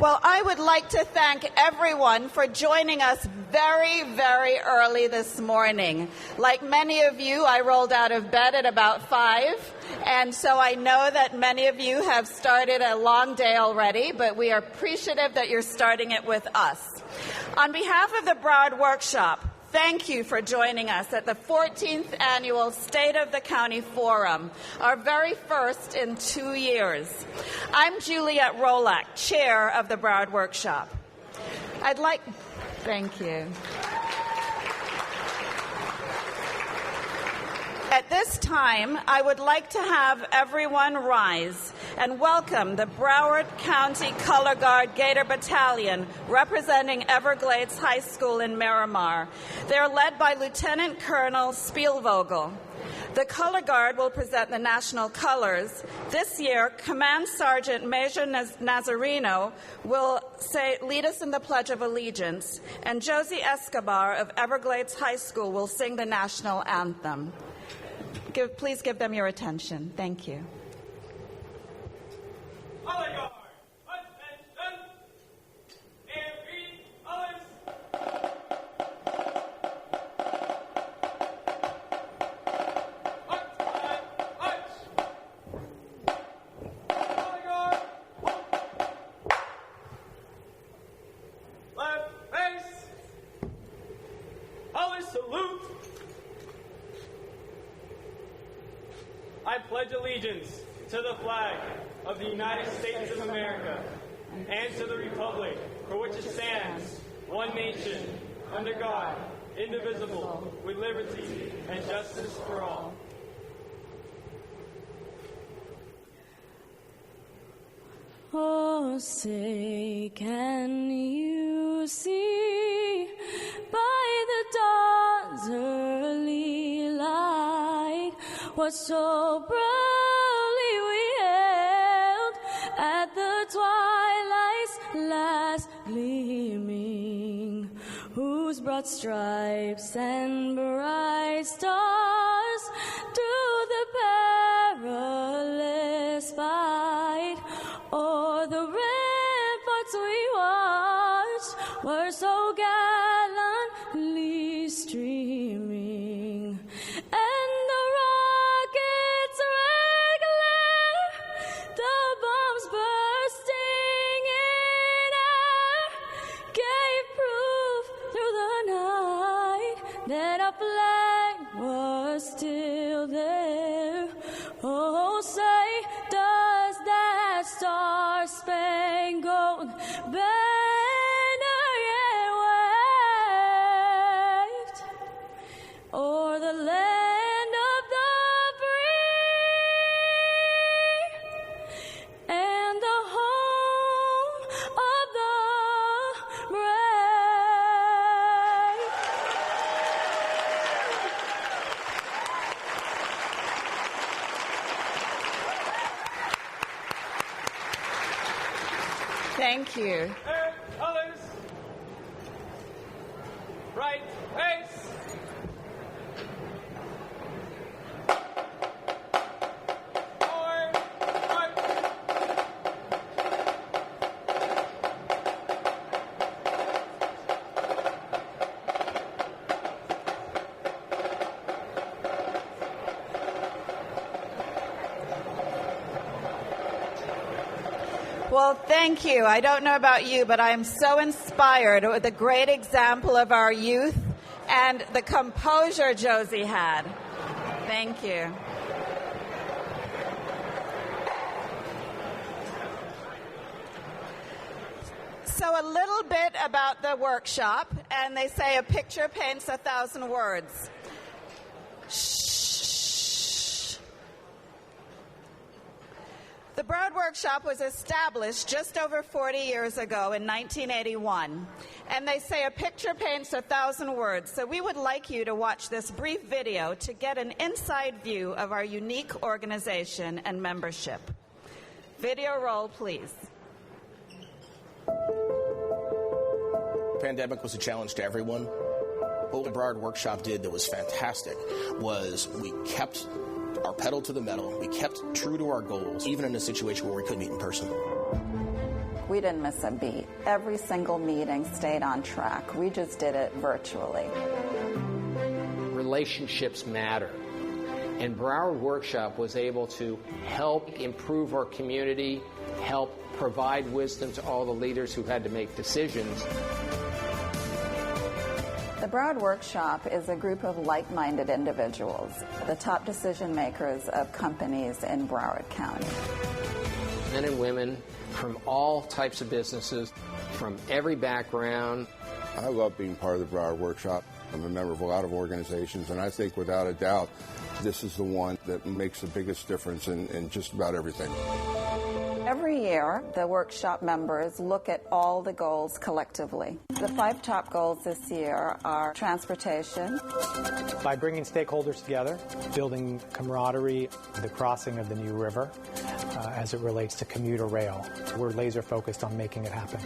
Well, I would like to thank everyone for joining us very, very early this morning. Like many of you, I rolled out of bed at about 5, and so I know that many of you have started a long day already, but we are appreciative that you're starting it with us. On behalf of the Broward Workshop, thank you for joining us at the 14th Annual State of the County Forum, our very first in 2 years. I'm Juliette Rolak, Chair of the Broward Workshop. Thank you. At this time, I would like to have everyone rise and welcome the Broward County Color Guard Gator Battalion representing Everglades High School in Miramar. They're led by Lieutenant Colonel Spielvogel. The Color Guard will present the national colors. This year, Command Sergeant Major Nazarino will lead us in the Pledge of Allegiance, and Josie Escobar of Everglades High School will sing the national anthem. Please give them your attention. Thank you. Color Guard, attention! Every colors. March. Color Guard. Left face. Colors salute. I pledge allegiance to the flag of the United States of America and to the republic for which it stands, one nation, under God, indivisible, with liberty and justice for all. Oh, say, can you see by the dawn's early light what so proudly we hailed at the twilight's last gleaming, whose broad stripes and bright stars through the perilous fight o'er the ramparts we watched were so gallantly streaming, and the rockets' red glare, the bombs bursting in air, gave proof through the night that our flag was still there. Oh, say, does that star-spangled banner yet waved o'er the land of the free and the home of the brave? Thank you. Red colors. Right face. Forward, march. Well, thank you. I don't know about you, but I am so inspired with the great example of our youth and the composure Josie had. Thank you. So a little bit about the workshop, and they say a picture paints 1,000 words. The Broward Workshop was established just over 40 years ago in 1981, and they say a picture paints 1,000 words, so we would like you to watch this brief video to get an inside view of our unique organization and membership. Video roll, please. The pandemic was a challenge to everyone. What the Broward Workshop did that was fantastic was we kept our pedal to the metal. We kept true to our goals, even in a situation where we couldn't meet in person. We didn't miss a beat. Every single meeting stayed on track. We just did it virtually. Relationships matter. And Broward Workshop was able to help improve our community, help provide wisdom to all the leaders who had to make decisions. The Broward Workshop is a group of like-minded individuals, the top decision makers of companies in Broward County. Men and women from all types of businesses, from every background. I love being part of the Broward Workshop. I'm a member of a lot of organizations, and I think without a doubt, this is the one that makes the biggest difference in just about everything. Every year, the workshop members look at all the goals collectively. The 5 top goals this year are transportation. By bringing stakeholders together, building camaraderie, the crossing of the new river as it relates to commuter rail. We're laser focused on making it happen.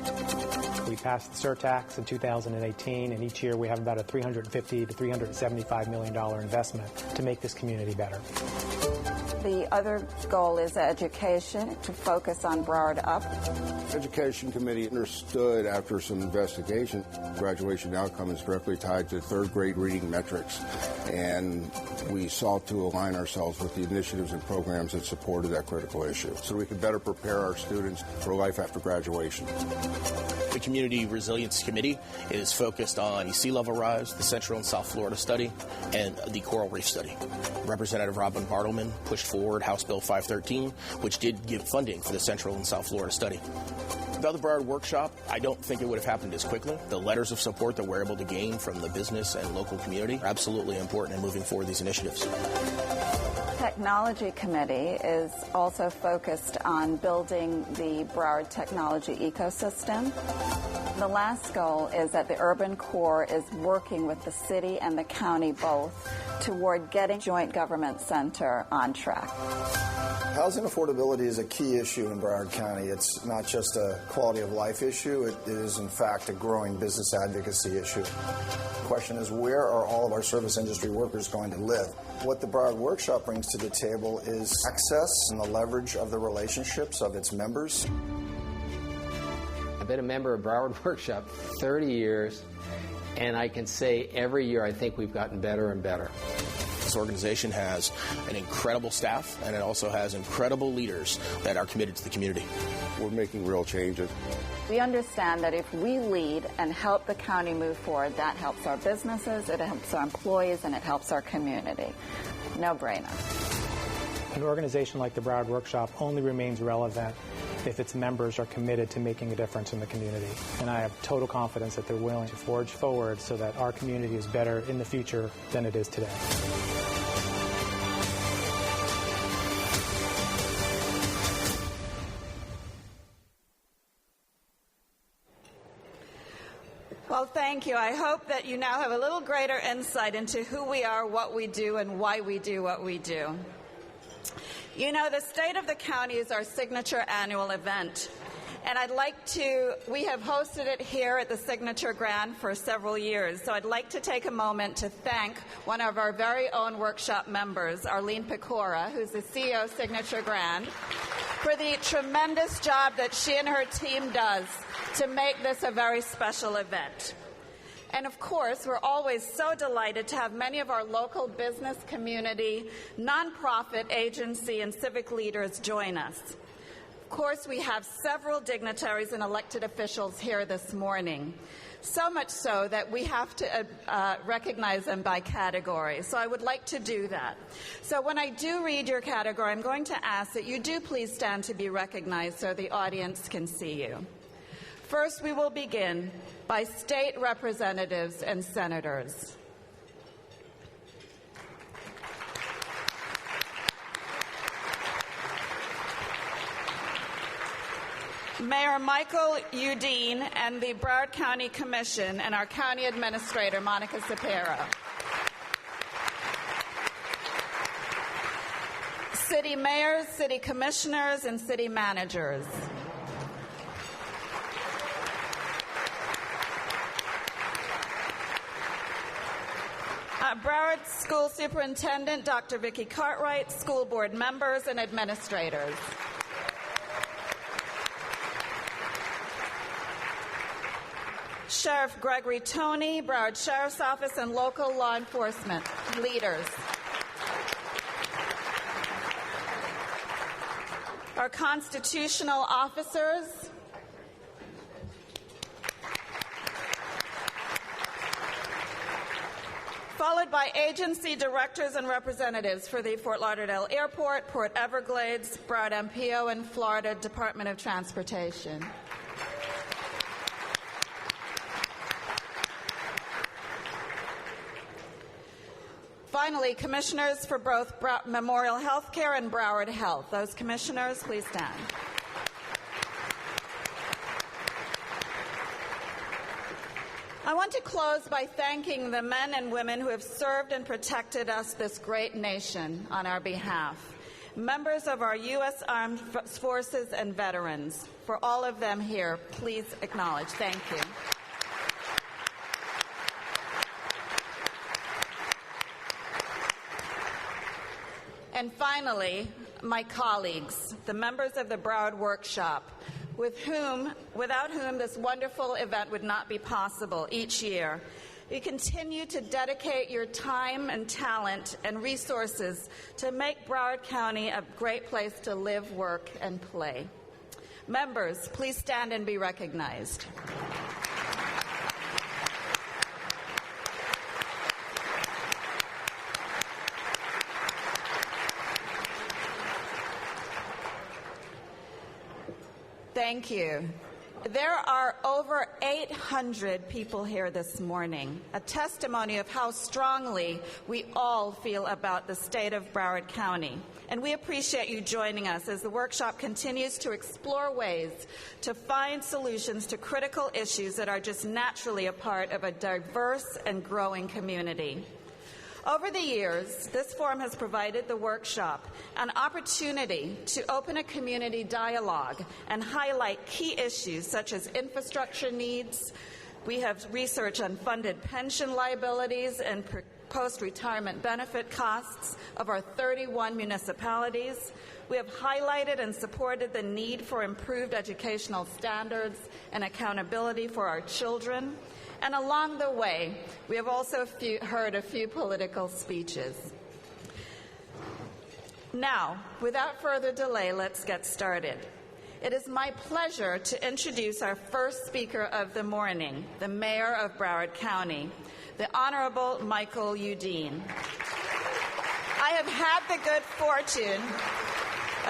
We passed the surtax in 2018, and each year we have about a $350 to $375 million investment to make this community better. The other goal is education, to focus on Broward Up. Education Committee understood after some investigation, graduation outcome is directly tied to third grade reading metrics, and we sought to align ourselves with the initiatives and programs that supported that critical issue so we could better prepare our students for life after graduation. The Community Resilience Committee is focused on the sea level rise, the Central and South Florida study, and the Coral Reef study. Representative Robin Bartleman pushed forward House Bill 513, which did give funding for the Central and South Florida study. Without the Broward Workshop, I don't think it would have happened as quickly. The letters of support that we're able to gain from the business and local community are absolutely important in moving forward these initiatives. Technology Committee is also focused on building the Broward technology ecosystem. The last goal is that the urban core is working with the city and the county both toward getting Joint Government Center on track. Housing affordability is a key issue in Broward County. It's not just a quality of life issue, it is in fact a growing business advocacy issue. The question is, where are all of our service industry workers going to live? What the Broward Workshop brings to the table is access and the leverage of the relationships of its members. I've been a member of Broward Workshop 30 years, and I can say every year I think we've gotten better and better. This organization has an incredible staff, and it also has incredible leaders that are committed to the community. We're making real changes. We understand that if we lead and help the county move forward, that helps our businesses, it helps our employees, and it helps our community. No brainer. An organization like the Broward Workshop only remains relevant if its members are committed to making a difference in the community. And I have total confidence that they're willing to forge forward so that our community is better in the future than it is today. Well, thank you. I hope that you now have a little greater insight into who we are, what we do, and why we do what we do. You know, the State of the County is our signature annual event. And we have hosted it here at the Signature Grand for several years. So I'd like to take a moment to thank one of our very own workshop members, Arlene Pecora, who's the CEO of Signature Grand, for the tremendous job that she and her team does to make this a very special event. And of course, we're always so delighted to have many of our local business community, nonprofit agency, and civic leaders join us. Of course, we have several dignitaries and elected officials here this morning, so much so that we have to recognize them by category. So I would like to do that. So when I do read your category, I'm going to ask that you do please stand to be recognized so the audience can see you. First, we will begin by state representatives and senators. Mayor Michael Udine and the Broward County Commission and our County Administrator, Monica Sapero. City mayors, city commissioners, and city managers. Broward School Superintendent, Dr. Vicki Cartwright, school board members, and administrators. Sheriff Gregory Toney, Broward Sheriff's Office, and local law enforcement leaders. Our constitutional officers, followed by agency directors and representatives for the Fort Lauderdale Airport, Port Everglades, Broward MPO, and Florida Department of Transportation. Finally, commissioners for both Memorial Healthcare and Broward Health. Those commissioners, please stand. I want to close by thanking the men and women who have served and protected us, this great nation, on our behalf. Members of our U.S. Armed Forces and veterans. For all of them here, please acknowledge. Thank you. And finally, my colleagues, the members of the Broward Workshop, without whom this wonderful event would not be possible each year. You continue to dedicate your time and talent and resources to make Broward County a great place to live, work, and play. Members, please stand and be recognized. Thank you. There are over 800 people here this morning, a testimony of how strongly we all feel about the state of Broward County. And we appreciate you joining us as the workshop continues to explore ways to find solutions to critical issues that are just naturally a part of a diverse and growing community. Over the years, this forum has provided the workshop an opportunity to open a community dialogue and highlight key issues such as infrastructure needs. We have research on funded pension liabilities and post-retirement benefit costs of our 31 municipalities. We have highlighted and supported the need for improved educational standards and accountability for our children. And along the way, we have also heard a few political speeches. Now, without further delay, let's get started. It is my pleasure to introduce our first speaker of the morning, the Mayor of Broward County, the Honorable Michael Udine. I have had the good fortune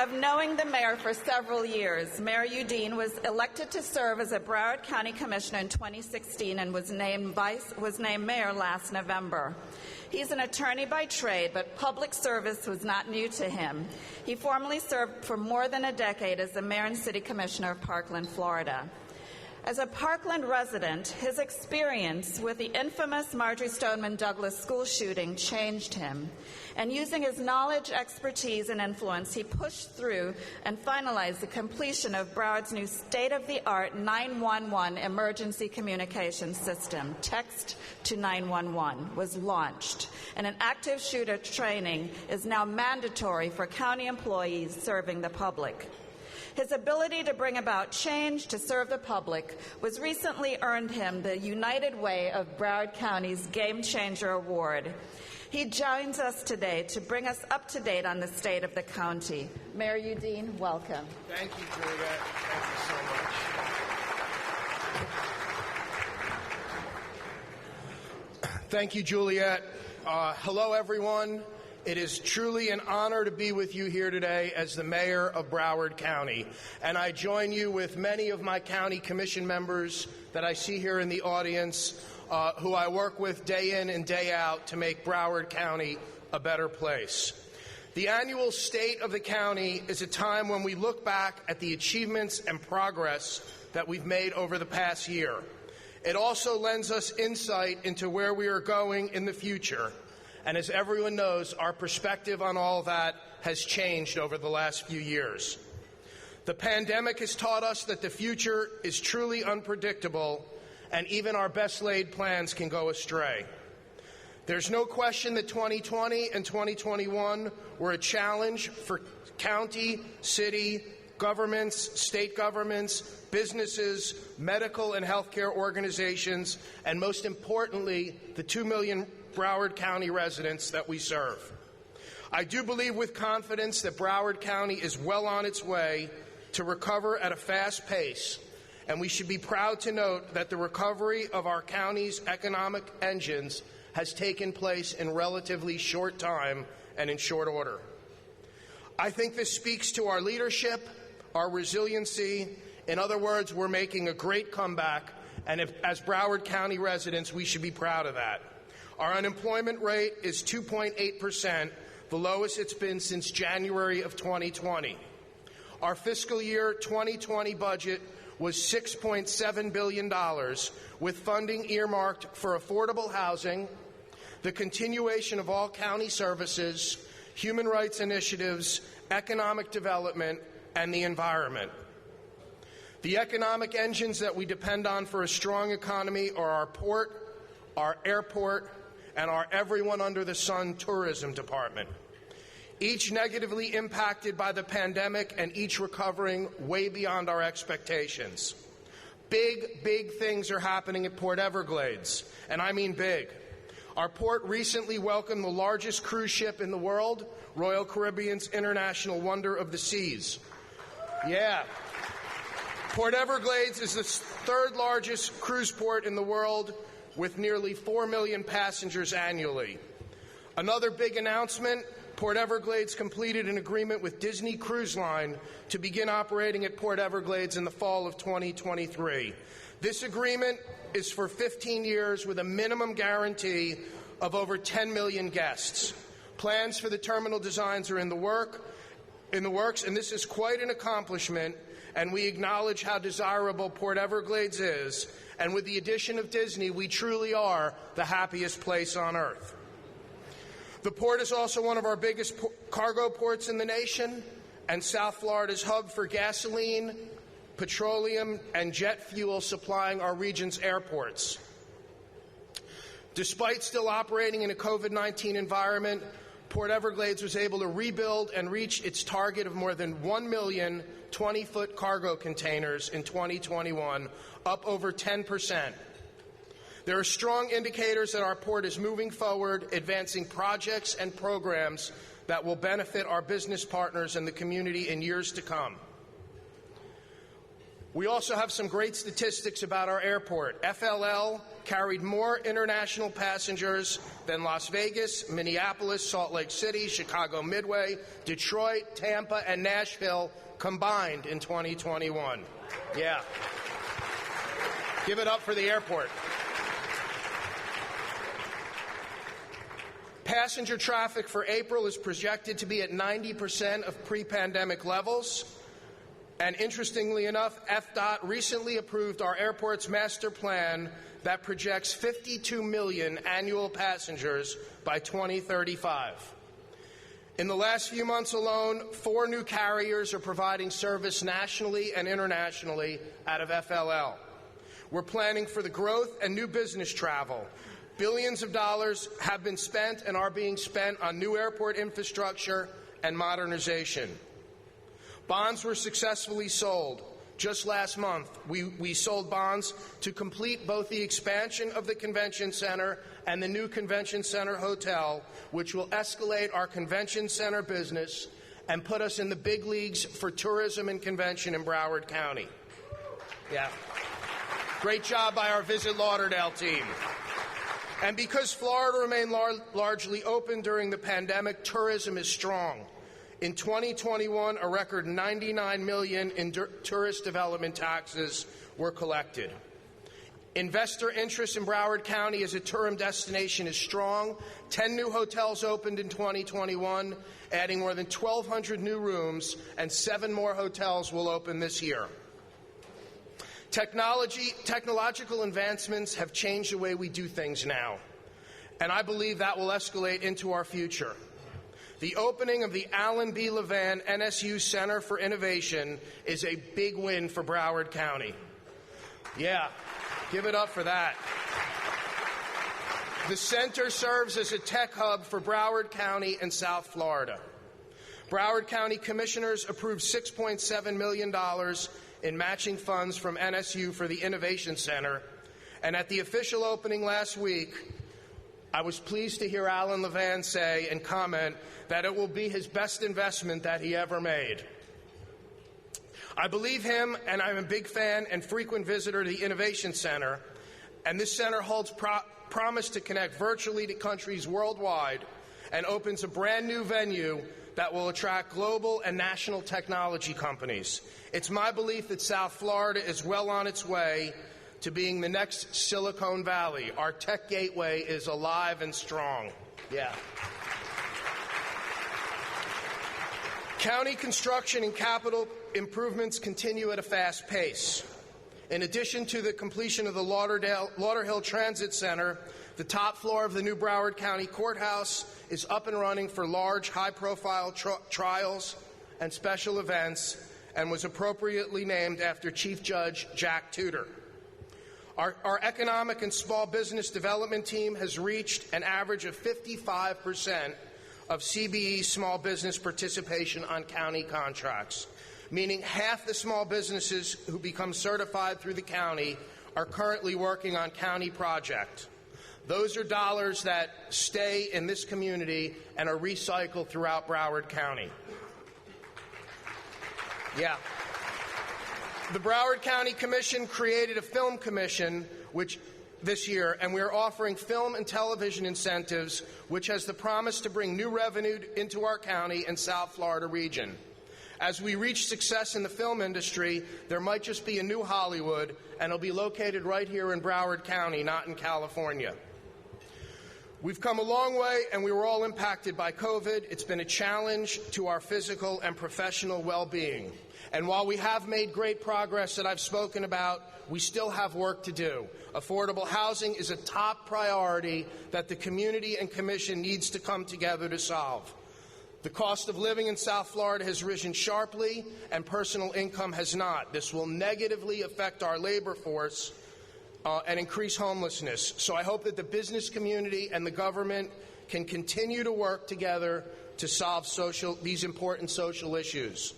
of knowing the mayor for several years. Mayor Udine was elected to serve as a Broward County Commissioner in 2016 and was named mayor last November. He's an attorney by trade, but public service was not new to him. He formerly served for more than a decade as the mayor and city commissioner of Parkland, Florida. As a Parkland resident, his experience with the infamous Marjory Stoneman Douglas school shooting changed him. And using his knowledge, expertise, and influence, he pushed through and finalized the completion of Broward's new state-of-the-art 911 emergency communication system. Text to 911 was launched, and an active shooter training is now mandatory for county employees serving the public. His ability to bring about change to serve the public was recently earned him the United Way of Broward County's Game Changer Award. He joins us today to bring us up to date on the state of the county. Mayor Udine, welcome. Thank you, Juliet. Thank you so much. Thank you, Juliet. Hello, everyone. It is truly an honor to be with you here today as the mayor of Broward County. And I join you with many of my county commission members that I see here in the audience, who I work with day in and day out to make Broward County a better place. The annual State of the County is a time when we look back at the achievements and progress that we've made over the past year. It also lends us insight into where we are going in the future. And as everyone knows, our perspective on all that has changed over the last few years. The pandemic has taught us that the future is truly unpredictable, and even our best laid plans can go astray. There's no question that 2020 and 2021 were a challenge for county, city, governments, state governments, businesses, medical and healthcare organizations, and most importantly, the 2 million Broward County residents that we serve. I do believe with confidence that Broward County is well on its way to recover at a fast pace, and we should be proud to note that the recovery of our county's economic engines has taken place in relatively short time and in short order. I think this speaks to our leadership, our resiliency. In other words, we're making a great comeback, and as Broward County residents, we should be proud of that. Our unemployment rate is 2.8%, the lowest it's been since January of 2020. Our fiscal year 2020 budget was $6.7 billion, with funding earmarked for affordable housing, the continuation of all county services, human rights initiatives, economic development, and the environment. The economic engines that we depend on for a strong economy are our port, our airport, and our everyone under the sun tourism department. Each negatively impacted by the pandemic and each recovering way beyond our expectations. Big things are happening at Port Everglades, and I mean big. Our port recently welcomed the largest cruise ship in the world, Royal Caribbean's International Wonder of the Seas. Yeah. Port Everglades is the third largest cruise port in the world, with nearly 4 million passengers annually. Another big announcement, Port Everglades completed an agreement with Disney Cruise Line to begin operating at Port Everglades in the fall of 2023. This agreement is for 15 years with a minimum guarantee of over 10 million guests. Plans for the terminal designs are in the works, and this is quite an accomplishment, and we acknowledge how desirable Port Everglades is, and with the addition of Disney, we truly are the happiest place on earth. The port is also one of our biggest cargo ports in the nation, and South Florida's hub for gasoline, petroleum, and jet fuel supplying our region's airports. Despite still operating in a COVID-19 environment, Port Everglades was able to rebuild and reach its target of more than 1 million 20-foot cargo containers in 2021, up over 10%. There are strong indicators that our port is moving forward, advancing projects and programs that will benefit our business partners and the community in years to come. We also have some great statistics about our airport. FLL carried more international passengers than Las Vegas, Minneapolis, Salt Lake City, Chicago Midway, Detroit, Tampa, and Nashville combined in 2021. Yeah. Give it up for the airport. Passenger traffic for April is projected to be at 90% of pre-pandemic levels. And interestingly enough, FDOT recently approved our airport's master plan that projects 52 million annual passengers by 2035. In the last few months alone, 4 new carriers are providing service nationally and internationally out of FLL. We're planning for the growth and new business travel. Billions of dollars have been spent and are being spent on new airport infrastructure and modernization. Bonds were successfully sold. Just last month, we sold bonds to complete both the expansion of the convention center and the new convention center hotel, which will escalate our convention center business and put us in the big leagues for tourism and convention in Broward County. Yeah. Great job by our Visit Lauderdale team. And because Florida remained largely open during the pandemic, tourism is strong. In 2021, a record $99 million in tourist development taxes were collected. Investor interest in Broward County as a tourism destination is strong. 10 new hotels opened in 2021, adding more than 1,200 new rooms, and 7 more hotels will open this year. Technological advancements have changed the way we do things now, and I believe that will escalate into our future. The opening of the Alan B. Levan NSU Center for Innovation is a big win for Broward County. Yeah, give it up for that. The center serves as a tech hub for Broward County and South Florida. Broward County Commissioners approved $6.7 million in matching funds from NSU for the Innovation Center. And at the official opening last week, I was pleased to hear Alan Levan say and comment that it will be his best investment that he ever made. I believe him, and I'm a big fan and frequent visitor to the Innovation Center, and this center holds promise to connect virtually to countries worldwide and opens a brand new venue that will attract global and national technology companies. It's my belief that South Florida is well on its way to being the next Silicon Valley. Our tech gateway is alive and strong. Yeah. County construction and capital improvements continue at a fast pace. In addition to the completion of the Lauderhill Transit Center, the top floor of the new Broward County Courthouse is up and running for large, high-profile trials and special events and was appropriately named after Chief Judge Jack Tudor. Our economic and small business development team has reached an average of 55% of CBE small business participation on county contracts, meaning half the small businesses who become certified through the county are currently working on county projects. Those are dollars that stay in this community and are recycled throughout Broward County. Yeah. The Broward County Commission created a film commission this year, and we are offering film and television incentives, which has the promise to bring new revenue into our county and South Florida region. As we reach success in the film industry, there might just be a new Hollywood, and it'll be located right here in Broward County, not in California. We've come a long way, and we were all impacted by COVID. It's been a challenge to our physical and professional well-being. And while we have made great progress that I've spoken about, we still have work to do. Affordable housing is a top priority that the community and commission needs to come together to solve. The cost of living in South Florida has risen sharply, and personal income has not. This will negatively affect our labor force and increase homelessness. So I hope that the business community and the government can continue to work together to solve these important social issues.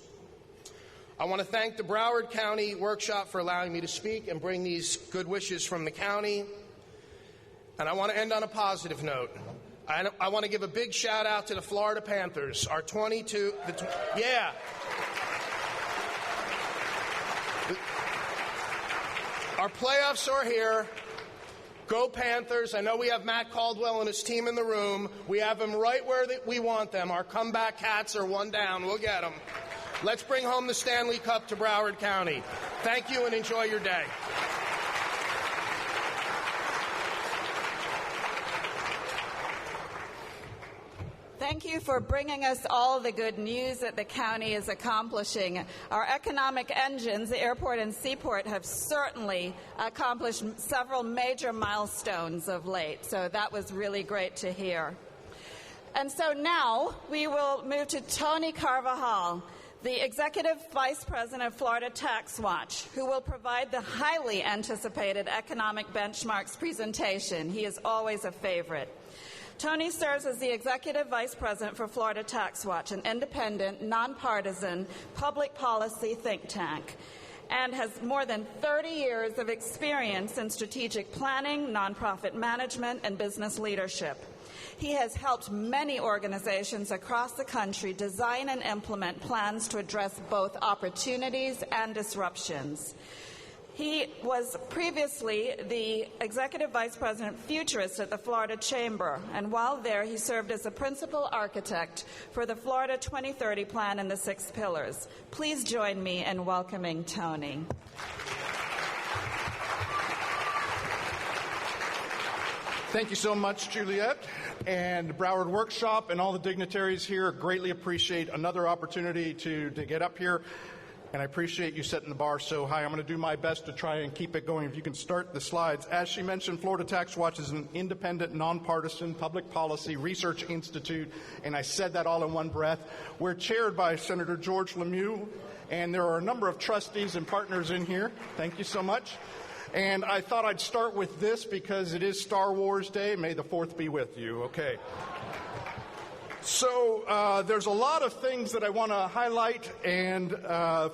I want to thank the Broward County Workshop for allowing me to speak and bring these good wishes from the county. And I want to end on a positive note. I want to give a big shout out to the Florida Panthers, our Our playoffs are here. Go Panthers. I know we have Matt Caldwell and his team in the room. We have them right where we want them. Our comeback Cats are one down. We'll get them. Let's bring home the Stanley Cup to Broward County. Thank you and enjoy your day. Thank you for bringing us all the good news that the county is accomplishing. Our economic engines, the airport and seaport, have certainly accomplished several major milestones of late, so that was really great to hear. And so now we will move to Tony Carvajal, the Executive Vice President of Florida Tax Watch, who will provide the highly anticipated economic benchmarks presentation. He is always a favorite. Tony serves as the Executive Vice President for Florida Tax Watch, an independent, nonpartisan public policy think tank, and has more than 30 years of experience in strategic planning, nonprofit management, and business leadership. He has helped many organizations across the country design and implement plans to address both opportunities and disruptions. He was previously the Executive Vice President Futurist at the Florida Chamber, and while there, he served as the principal architect for the Florida 2030 Plan and the 6 Pillars. Please join me in welcoming Tony. Thank you so much, Juliet, and Broward Workshop and all the dignitaries here. Greatly appreciate another opportunity to get up here. And I appreciate you setting the bar so high. I'm going to do my best to try and keep it going. If you can start the slides. As she mentioned, Florida Tax Watch is an independent, nonpartisan public policy research institute, and I said that all in one breath. We're chaired by Senator George Lemieux, and there are a number of trustees and partners in here. Thank you so much. And I thought I'd start with this because it is Star Wars Day. May the 4th be with you. Okay. So there's a lot of things that I want to highlight, and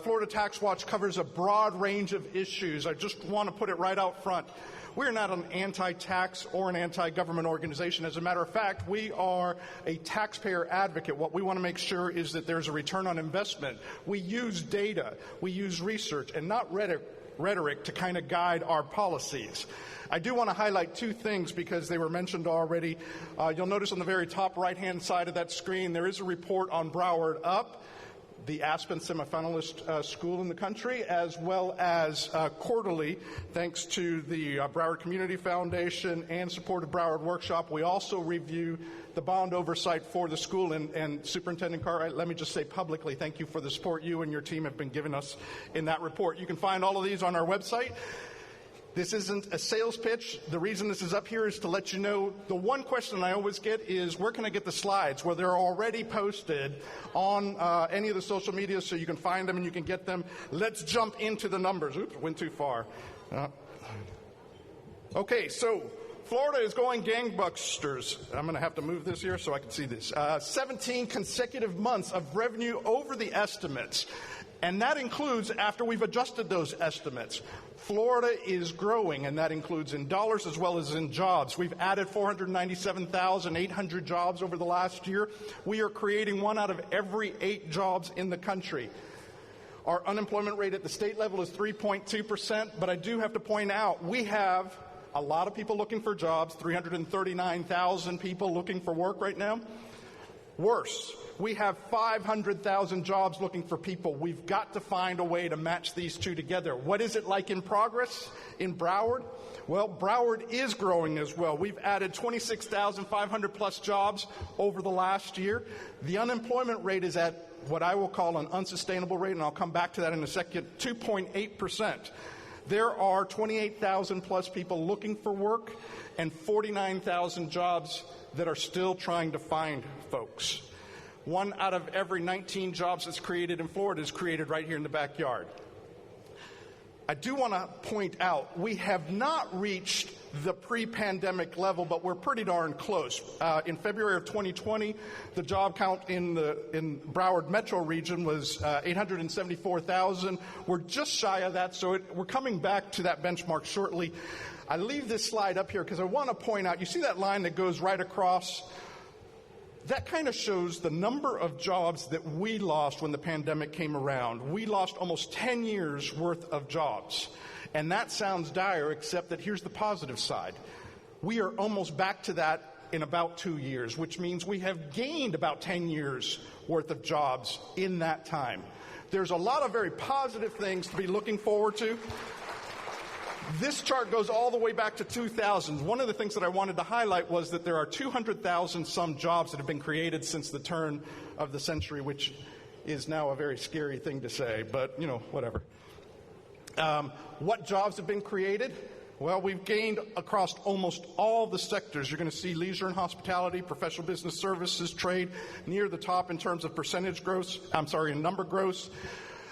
Florida Tax Watch covers a broad range of issues. I just want to put it right out front. We're not an anti-tax or an anti-government organization. As a matter of fact, we are a taxpayer advocate. What we want to make sure is that there's a return on investment. We use data, we use research, and not rhetoric to kind of guide our policies. I do want to highlight two things because they were mentioned already. You'll notice on the very top right-hand side of that screen, there is a report on Broward Up, the Aspen semifinalist school in the country, as well as quarterly, thanks to the Broward Community Foundation and support of Broward Workshop. We also review the bond oversight for the school, and Superintendent Cartwright, let me just say publicly, thank you for the support you and your team have been giving us in that report. You can find all of these on our website. This isn't a sales pitch. The reason this is up here is to let you know the one question I always get is, where can I get the slides? Well, they're already posted on any of the social media, so you can find them and you can get them. Let's jump into the numbers. Oops, went too far. Okay, so Florida is going gangbusters. I'm going to have to move this here so I can see this. 17 consecutive months of revenue over the estimates. And that includes after we've adjusted those estimates. Florida is growing, and that includes in dollars as well as in jobs. We've added 497,800 jobs over the last year. We are creating 1 out of every 8 jobs in the country. Our unemployment rate at the state level is 3.2%, but I do have to point out we have a lot of people looking for jobs, 339,000 people looking for work right now. Worse, we have 500,000 jobs looking for people. We've got to find a way to match these two together. What is it like in progress in Broward? Well, Broward is growing as well. We've added 26,500 plus jobs over the last year. The unemployment rate is at what I will call an unsustainable rate, and I'll come back to that in a second, 2.8%. There are 28,000 plus people looking for work and 49,000 jobs that are still trying to find folks. 1 out of every 19 jobs that's created in Florida is created right here in the backyard. I do want to point out, we have not reached the pre-pandemic level, but we're pretty darn close. In February of 2020, the job count in Broward metro region was 874,000. We're just shy of that, so we're coming back to that benchmark shortly. I leave this slide up here because I want to point out, you see that line that goes right across? That kind of shows the number of jobs that we lost when the pandemic came around. We lost almost 10 years worth of jobs. And that sounds dire, except that here's the positive side. We are almost back to that in about 2 years, which means we have gained about 10 years worth of jobs in that time. There's a lot of very positive things to be looking forward to. This chart goes all the way back to 2000. One of the things that I wanted to highlight was that there are 200,000 some jobs that have been created since the turn of the century, which is now a very scary thing to say, but, whatever. What jobs have been created? Well, we've gained across almost all the sectors. You're going to see leisure and hospitality, professional business services, trade, near the top in terms of in number growth.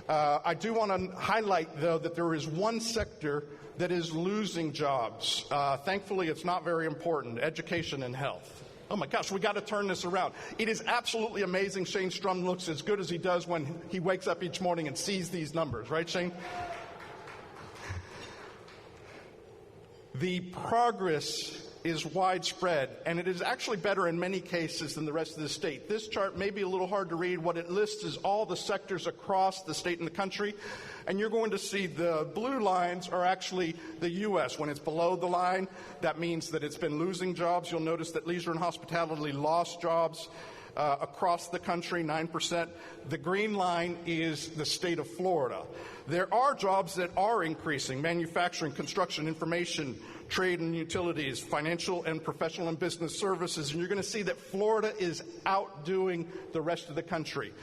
I do want to highlight, though, that there is one sector that is losing jobs. Thankfully, it's not very important, education and health. Oh my gosh, we got to turn this around. It is absolutely amazing Shane Strum looks as good as he does when he wakes up each morning and sees these numbers, right, Shane? The progress is widespread, and it is actually better in many cases than the rest of the state. This chart may be a little hard to read. What it lists is all the sectors across the state and the country, and you're going to see the blue lines are actually the U.S. When it's below the line, that means that it's been losing jobs. You'll notice that leisure and hospitality lost jobs across the country, 9%. The green line is the state of Florida. There are jobs that are increasing: manufacturing, construction, information, trade and utilities, financial and professional and business services. And you're going to see that Florida is outdoing the rest of the country.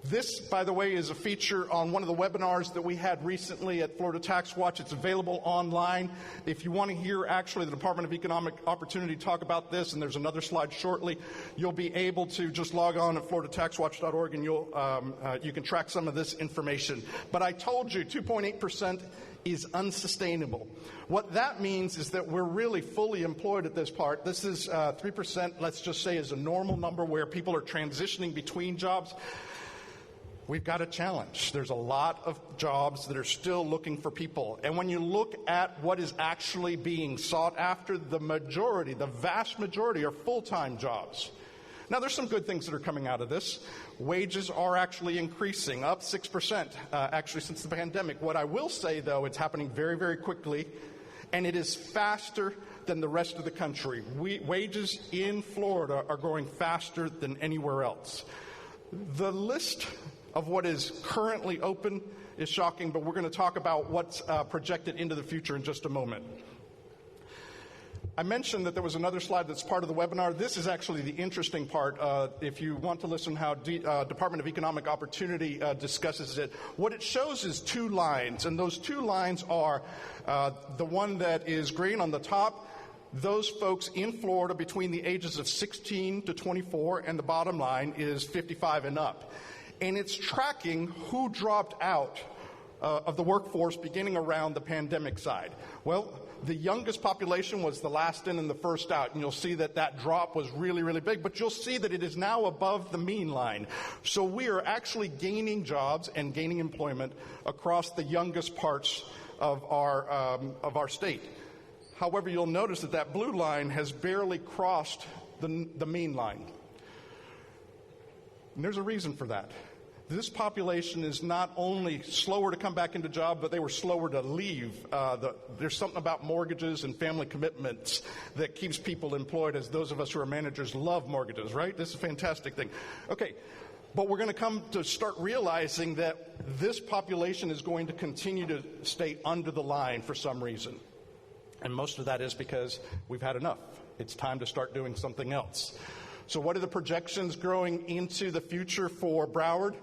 This, by the way, is a feature on one of the webinars that we had recently at Florida Tax Watch. It's available online. If you want to hear actually the Department of Economic Opportunity talk about this, and there's another slide shortly, you'll be able to just log on at floridataxwatch.org and you can track some of this information. But I told you 2.8% is unsustainable. What that means is that we're really fully employed at this part. This is 3%, let's just say, is a normal number where people are transitioning between jobs. We've got a challenge. There's a lot of jobs that are still looking for people. And when you look at what is actually being sought after, the vast majority are full-time jobs. Now, there's some good things that are coming out of this. Wages are actually increasing, up 6%, actually, since the pandemic. What I will say, though, it's happening very, very quickly, and it is faster than the rest of the country. Wages in Florida are growing faster than anywhere else. The list of what is currently open is shocking, but we're going to talk about what's projected into the future in just a moment. I mentioned that there was another slide that's part of the webinar. This is actually the interesting part. If you want to listen how Department of Economic Opportunity discusses it, what it shows is two lines, and those two lines are the one that is green on the top, those folks in Florida between the ages of 16 to 24, and the bottom line is 55 and up. And it's tracking who dropped out of the workforce beginning around the pandemic side. Well, the youngest population was the last in and the first out, and you'll see that that drop was really, really big, but you'll see that it is now above the mean line. So we are actually gaining jobs and gaining employment across the youngest parts of our state. However, you'll notice that that blue line has barely crossed the mean line. And there's a reason for that. This population is not only slower to come back into job, but they were slower to leave. There's something about mortgages and family commitments that keeps people employed, as those of us who are managers love mortgages, right? This is a fantastic thing. Okay, but we're going to come to start realizing that this population is going to continue to stay under the line for some reason. And most of that is because we've had enough. It's time to start doing something else. So what are the projections growing into the future for Broward?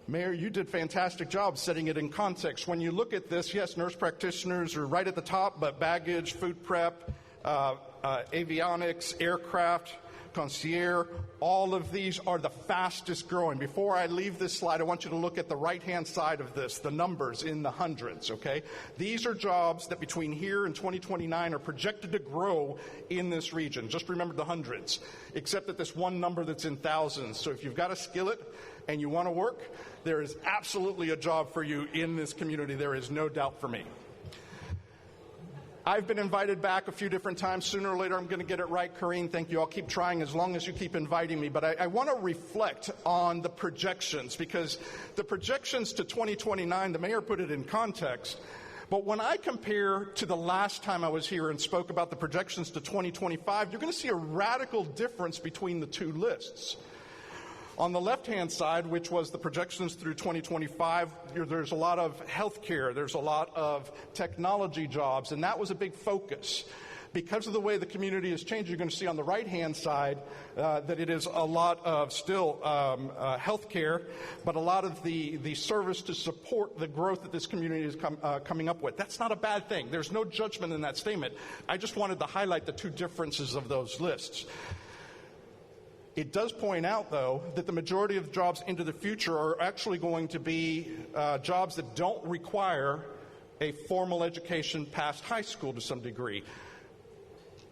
Mayor, you did a fantastic job setting it in context. When you look at this, yes, nurse practitioners are right at the top, but baggage, food prep, avionics, aircraft, concierge, all of these are the fastest growing. Before I leave this slide, I want you to look at the right-hand side of this, the numbers in the hundreds, okay? These are jobs that between here and 2029 are projected to grow in this region. Just remember the hundreds, except that this one number that's in thousands. So if you've got a skillet and you want to work, there is absolutely a job for you in this community. There is no doubt for me. I've been invited back a few different times. Sooner or later, I'm going to get it right. Corrine, thank you. I'll keep trying as long as you keep inviting me. But I want to reflect on the projections, because the projections to 2029, the mayor put it in context. But when I compare to the last time I was here and spoke about the projections to 2025, you're going to see a radical difference between the two lists. On the left-hand side, which was the projections through 2025, there's a lot of healthcare, there's a lot of technology jobs, and that was a big focus. Because of the way the community has changed, you're going to see on the right-hand side that it is a lot of still healthcare, but a lot of the service to support the growth that this community is coming up with. That's not a bad thing. There's no judgment in that statement. I just wanted to highlight the two differences of those lists. It does point out, though, that the majority of jobs into the future are actually going to be jobs that don't require a formal education past high school to some degree.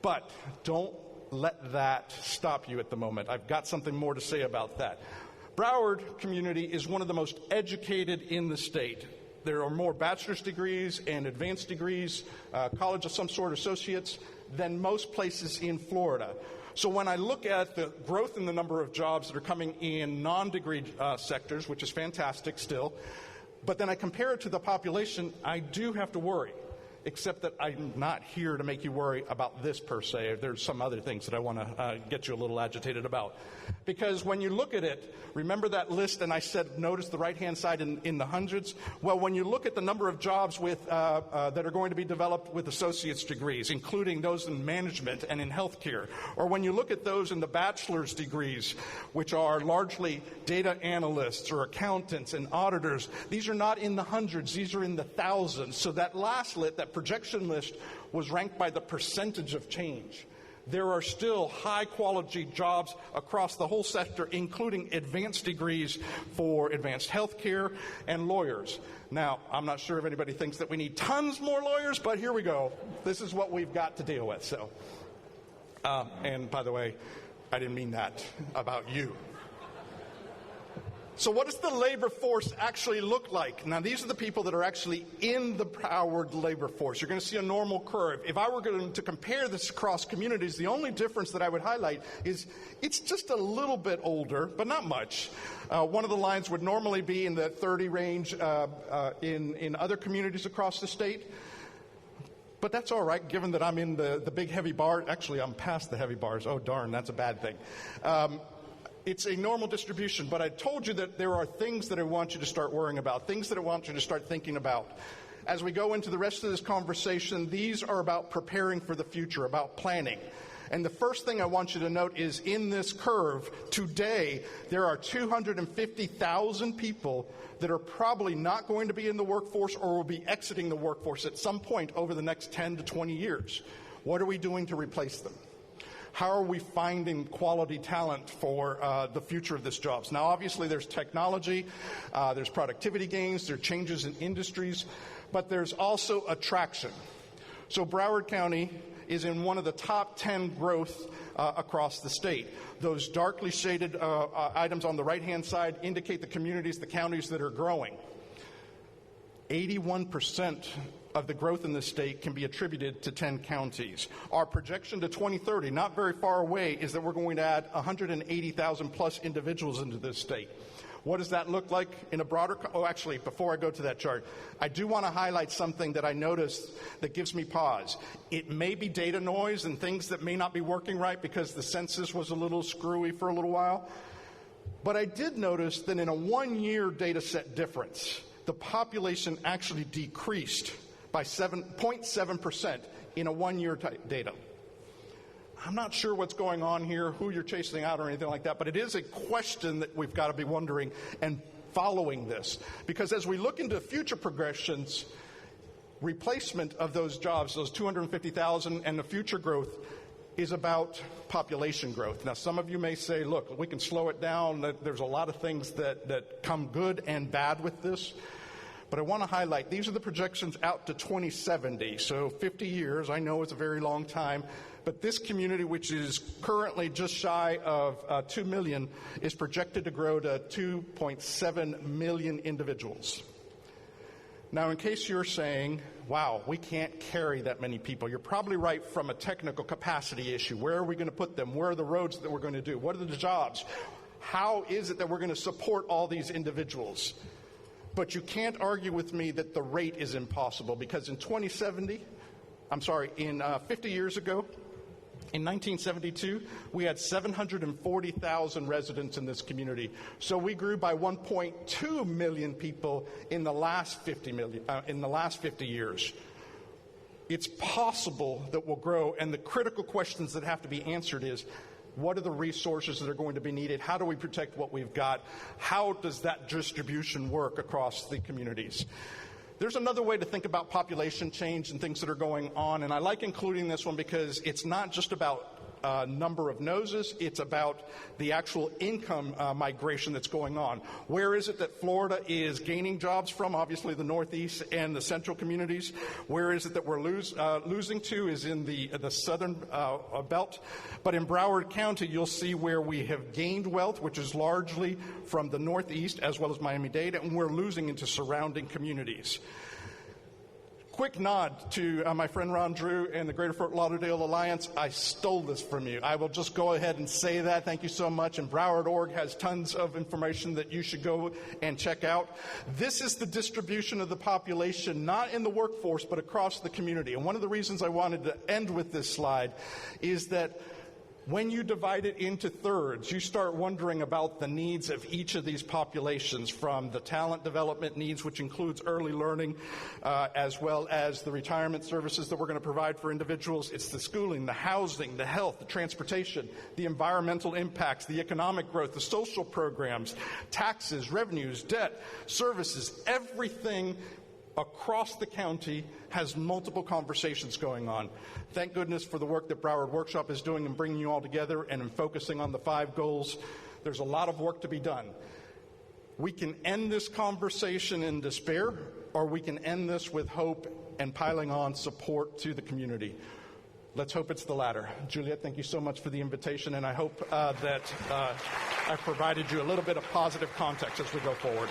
But don't let that stop you at the moment. I've got something more to say about that. Broward community is one of the most educated in the state. There are more bachelor's degrees and advanced degrees, college of some sort, associates, than most places in Florida. So when I look at the growth in the number of jobs that are coming in non-degree sectors, which is fantastic still, but then I compare it to the population, I do have to worry, except that I'm not here to make you worry about this per se. There's some other things that I want to get you a little agitated about. Because when you look at it, remember that list, and I said notice the right-hand side in the hundreds? Well, when you look at the number of jobs with that are going to be developed with associate's degrees, including those in management and in healthcare, or when you look at those in the bachelor's degrees, which are largely data analysts or accountants and auditors, these are not in the hundreds, these are in the thousands. So that last list, that projection list, was ranked by the percentage of change. there are still high-quality jobs across the whole sector, including advanced degrees for advanced healthcare and lawyers. Now, I'm not sure if anybody thinks that we need tons more lawyers, but here we go. This is what we've got to deal with. So, and by the way, I didn't mean that about you. So what does the labor force actually look like? Now, these are the people that are actually in the Broward labor force. You're going to see a normal curve. If I were going to compare this across communities, the only difference that I would highlight is it's just a little bit older, but not much. One of the lines would normally be in the 30 range in other communities across the state. But that's all right, given that I'm in the big heavy bar. Actually, I'm past the heavy bars. Oh, darn, that's a bad thing. It's a normal distribution, but I told you that there are things that I want you to start worrying about, things that I want you to start thinking about. As we go into the rest of this conversation, these are about preparing for the future, about planning. And the first thing I want you to note is in this curve, today, there are 250,000 people that are probably not going to be in the workforce or will be exiting the workforce at some point over the next 10 to 20 years. What are we doing to replace them? How are we finding quality talent for the future of this jobs? Now, obviously, there's technology, there's productivity gains, there are changes in industries, but there's also attraction. So Broward County is in one of the top 10 growth across the state. Those darkly shaded items on the right-hand side indicate the communities, the counties that are growing. 81% of the growth in the state can be attributed to 10 counties. Our projection to 2030, not very far away, is that we're going to add 180,000 plus individuals into this state. What does that look like in a broader... Oh, actually, before I go to that chart, I do want to highlight something that I noticed that gives me pause. It may be data noise and things that may not be working right because the census was a little screwy for a little while. But I did notice that in a one-year data set difference, the population actually decreased by 0.7% in a one-year data. I'm not sure what's going on here, who you're chasing out or anything like that, but it is a question that we've got to be wondering and following this. Because as we look into future progressions, replacement of those jobs, those 250,000 and the future growth is about population growth. Now, some of you may say, look, we can slow it down. There's a lot of things that come good and bad with this. But I want to highlight, these are the projections out to 2070. So 50 years, I know it's a very long time. But this community, which is currently just shy of 2 million, is projected to grow to 2.7 million individuals. Now, in case you're saying, wow, we can't carry that many people, you're probably right from a technical capacity issue. Where are we going to put them? Where are the roads that we're going to do? What are the jobs? How is it that we're going to support all these individuals? But you can't argue with me that the rate is impossible, because in 50 years ago, in 1972, we had 740,000 residents in this community. So we grew by 1.2 million people in the last 50 years. It's possible that we'll grow, and the critical questions that have to be answered is, what are the resources that are going to be needed? How do we protect what we've got? How does that distribution work across the communities? There's another way to think about population change and things that are going on, and I like including this one because it's not just about number of noses, it's about the actual income migration that's going on. Where is it that Florida is gaining jobs from? Obviously the Northeast and the central communities. Where is it that we're losing to is in the southern belt. But in Broward County, you'll see where we have gained wealth, which is largely from the Northeast as well as Miami-Dade, and we're losing into surrounding communities. Quick nod to my friend Ron Drew and the Greater Fort Lauderdale Alliance. I stole this from you. I will just go ahead and say that. Thank you so much. And Broward.org has tons of information that you should go and check out. This is the distribution of the population, not in the workforce, but across the community. And one of the reasons I wanted to end with this slide is that when you divide it into thirds, you start wondering about the needs of each of these populations, from the talent development needs, which includes early learning, as well as the retirement services that we're going to provide for individuals. It's the schooling, the housing, the health, the transportation, the environmental impacts, the economic growth, the social programs, taxes, revenues, debt, services, everything across the county has multiple conversations going on. Thank goodness for the work that Broward Workshop is doing in bringing you all together and in focusing on the 5 goals. There's a lot of work to be done. We can end this conversation in despair, or we can end this with hope and piling on support to the community. Let's hope it's the latter. Juliet, thank you so much for the invitation, and I hope that I've provided you a little bit of positive context as we go forward.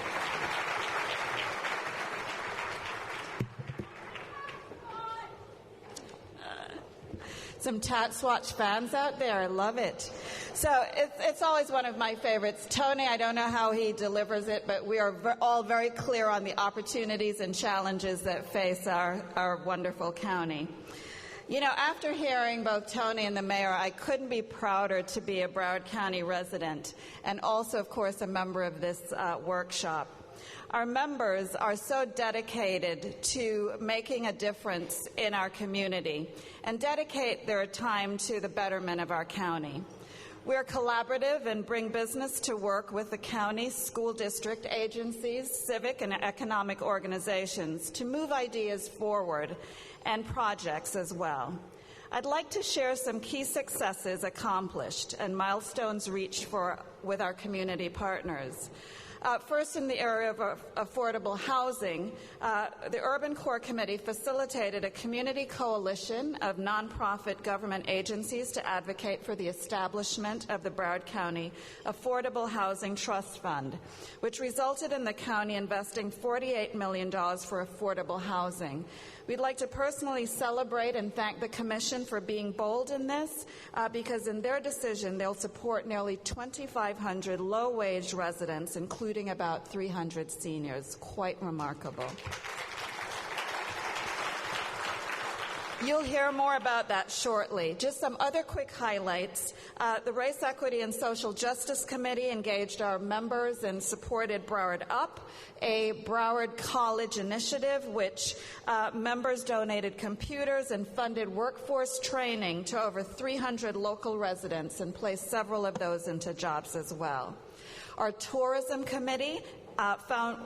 Some Tat Swatch fans out there. I love it. So it's always one of my favorites. Tony, I don't know how he delivers it, but we are all very clear on the opportunities and challenges that face our wonderful county. You know, after hearing both Tony and the mayor, I couldn't be prouder to be a Broward County resident and also, of course, a member of this workshop. Our members are so dedicated to making a difference in our community and dedicate their time to the betterment of our county. We're collaborative and bring business to work with the county, school district agencies, civic and economic organizations to move ideas forward and projects as well. I'd like to share some key successes accomplished and milestones reached with our community partners. First, in the area of affordable housing, the Urban Core Committee facilitated a community coalition of nonprofit government agencies to advocate for the establishment of the Broward County Affordable Housing Trust Fund, which resulted in the county investing $48 million for affordable housing. We'd like to personally celebrate and thank the Commission for being bold in this, because in their decision, they'll support nearly 2,500 low-wage residents, including about 300 seniors. Quite remarkable. You'll hear more about that shortly. Just some other quick highlights. The Race, Equity, and Social Justice Committee engaged our members and supported Broward Up, a Broward College initiative, which members donated computers and funded workforce training to over 300 local residents and placed several of those into jobs as well. Our Tourism Committee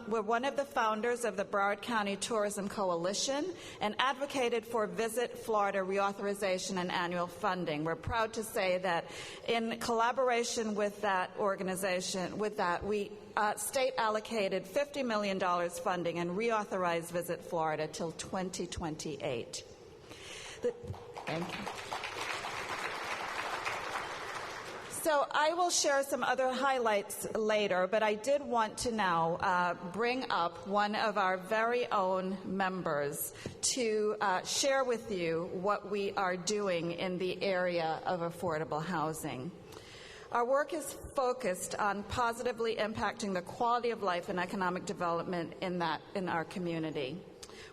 we're one of the founders of the Broward County Tourism Coalition and advocated for Visit Florida reauthorization and annual funding. We're proud to say that in collaboration with that organization, we state allocated $50 million funding and reauthorized Visit Florida till 2028. Thank you. So I will share some other highlights later, but I did want to now bring up one of our very own members to share with you what we are doing in the area of affordable housing. Our work is focused on positively impacting the quality of life and economic development in our community.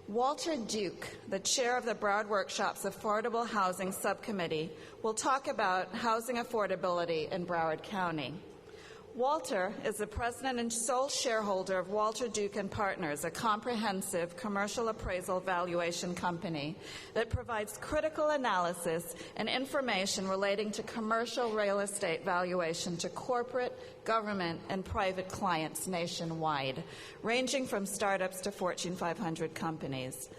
Walter Duke, the chair of the Broward Workshop's Affordable Housing Subcommittee, will talk about housing affordability in Broward County. Walter is the president and sole shareholder of Walter Duke & Partners, a comprehensive commercial appraisal valuation company that provides critical analysis and information relating to commercial real estate valuation to corporate, government, and private clients nationwide, ranging from startups to Fortune 500 companies.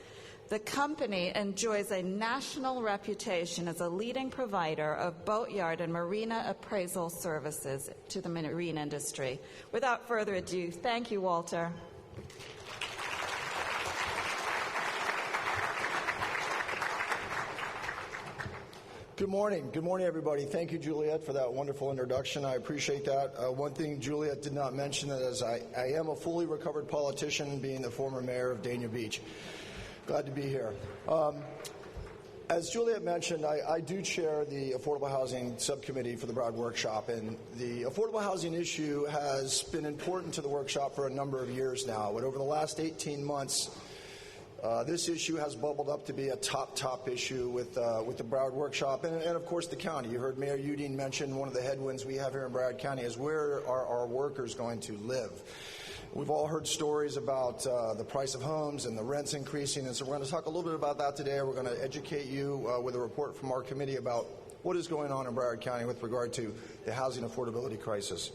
The company enjoys a national reputation as a leading provider of boatyard and marina appraisal services to the marine industry. Without further ado, thank you, Walter. Good morning. Good morning, everybody. Thank you, Juliet, for that wonderful introduction. I appreciate that. One thing Juliet did not mention is I am a fully recovered politician, being the former mayor of Dania Beach. Glad to be here. As Juliet mentioned, I do chair the Affordable Housing Subcommittee for the Broward Workshop, and the affordable housing issue has been important to the workshop for a number of years now. But over the last 18 months, this issue has bubbled up to be a top issue with the Broward Workshop and, of course, the county. You heard Mayor Udine mention one of the headwinds we have here in Broward County is where are our workers going to live? We've all heard stories about the price of homes and the rents increasing, and so we're going to talk a little bit about that today. We're going to educate you with a report from our committee about what is going on in Broward County with regard to the housing affordability crisis.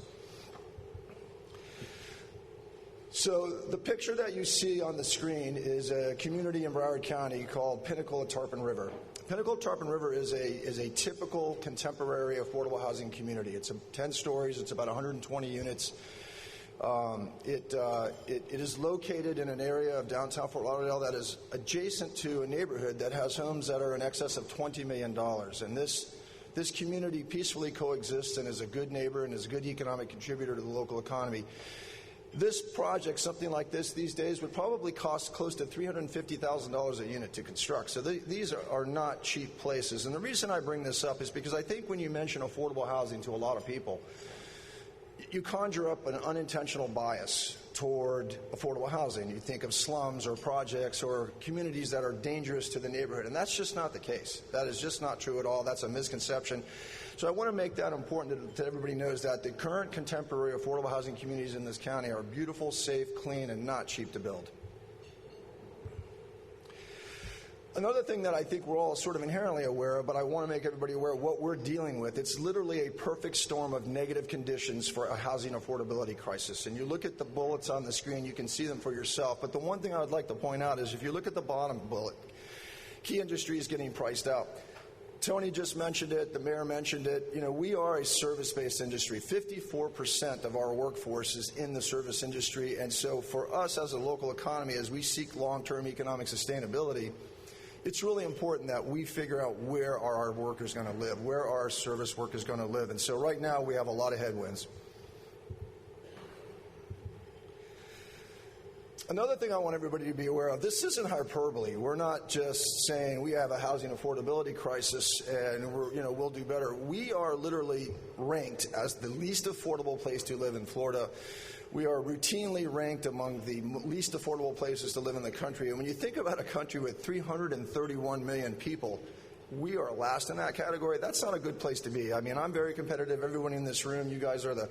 So the picture that you see on the screen is a community in Broward County called Pinnacle at Tarpon River. Pinnacle at Tarpon River is a typical contemporary affordable housing community. It's 10 stories. It's about 120 units. It is located in an area of downtown Fort Lauderdale that is adjacent to a neighborhood that has homes that are in excess of $20 million. And this community peacefully coexists and is a good neighbor and is a good economic contributor to the local economy. This project, something like this these days, would probably cost close to $350,000 a unit to construct. So these are not cheap places. And the reason I bring this up is because I think when you mention affordable housing to a lot of people, you conjure up an unintentional bias toward affordable housing. You think of slums or projects or communities that are dangerous to the neighborhood, and that's just not the case. That is just not true at all. That's a misconception. So I want to make that important that everybody knows that the current contemporary affordable housing communities in this county are beautiful, safe, clean, and not cheap to build. Another thing that I think we're all sort of inherently aware of, but I want to make everybody aware of what we're dealing with. It's literally a perfect storm of negative conditions for a housing affordability crisis. And you look at the bullets on the screen, you can see them for yourself. But the one thing I would like to point out is if you look at the bottom bullet, key industry is getting priced out. Tony just mentioned it, the mayor mentioned it. You know, we are a service-based industry. 54% of our workforce is in the service industry. And so for us as a local economy, as we seek long-term economic sustainability, it's really important that we figure out where are our workers going to live, where are our service workers going to live. And so right now we have a lot of headwinds. Another thing I want everybody to be aware of, this isn't hyperbole. We're not just saying we have a housing affordability crisis and we'll do better. We are literally ranked as the least affordable place to live in Florida. We are routinely ranked among the least affordable places to live in the country. And when you think about a country with 331 million people, we are last in that category. That's not a good place to be. I mean, I'm very competitive. Everyone in this room, you guys are the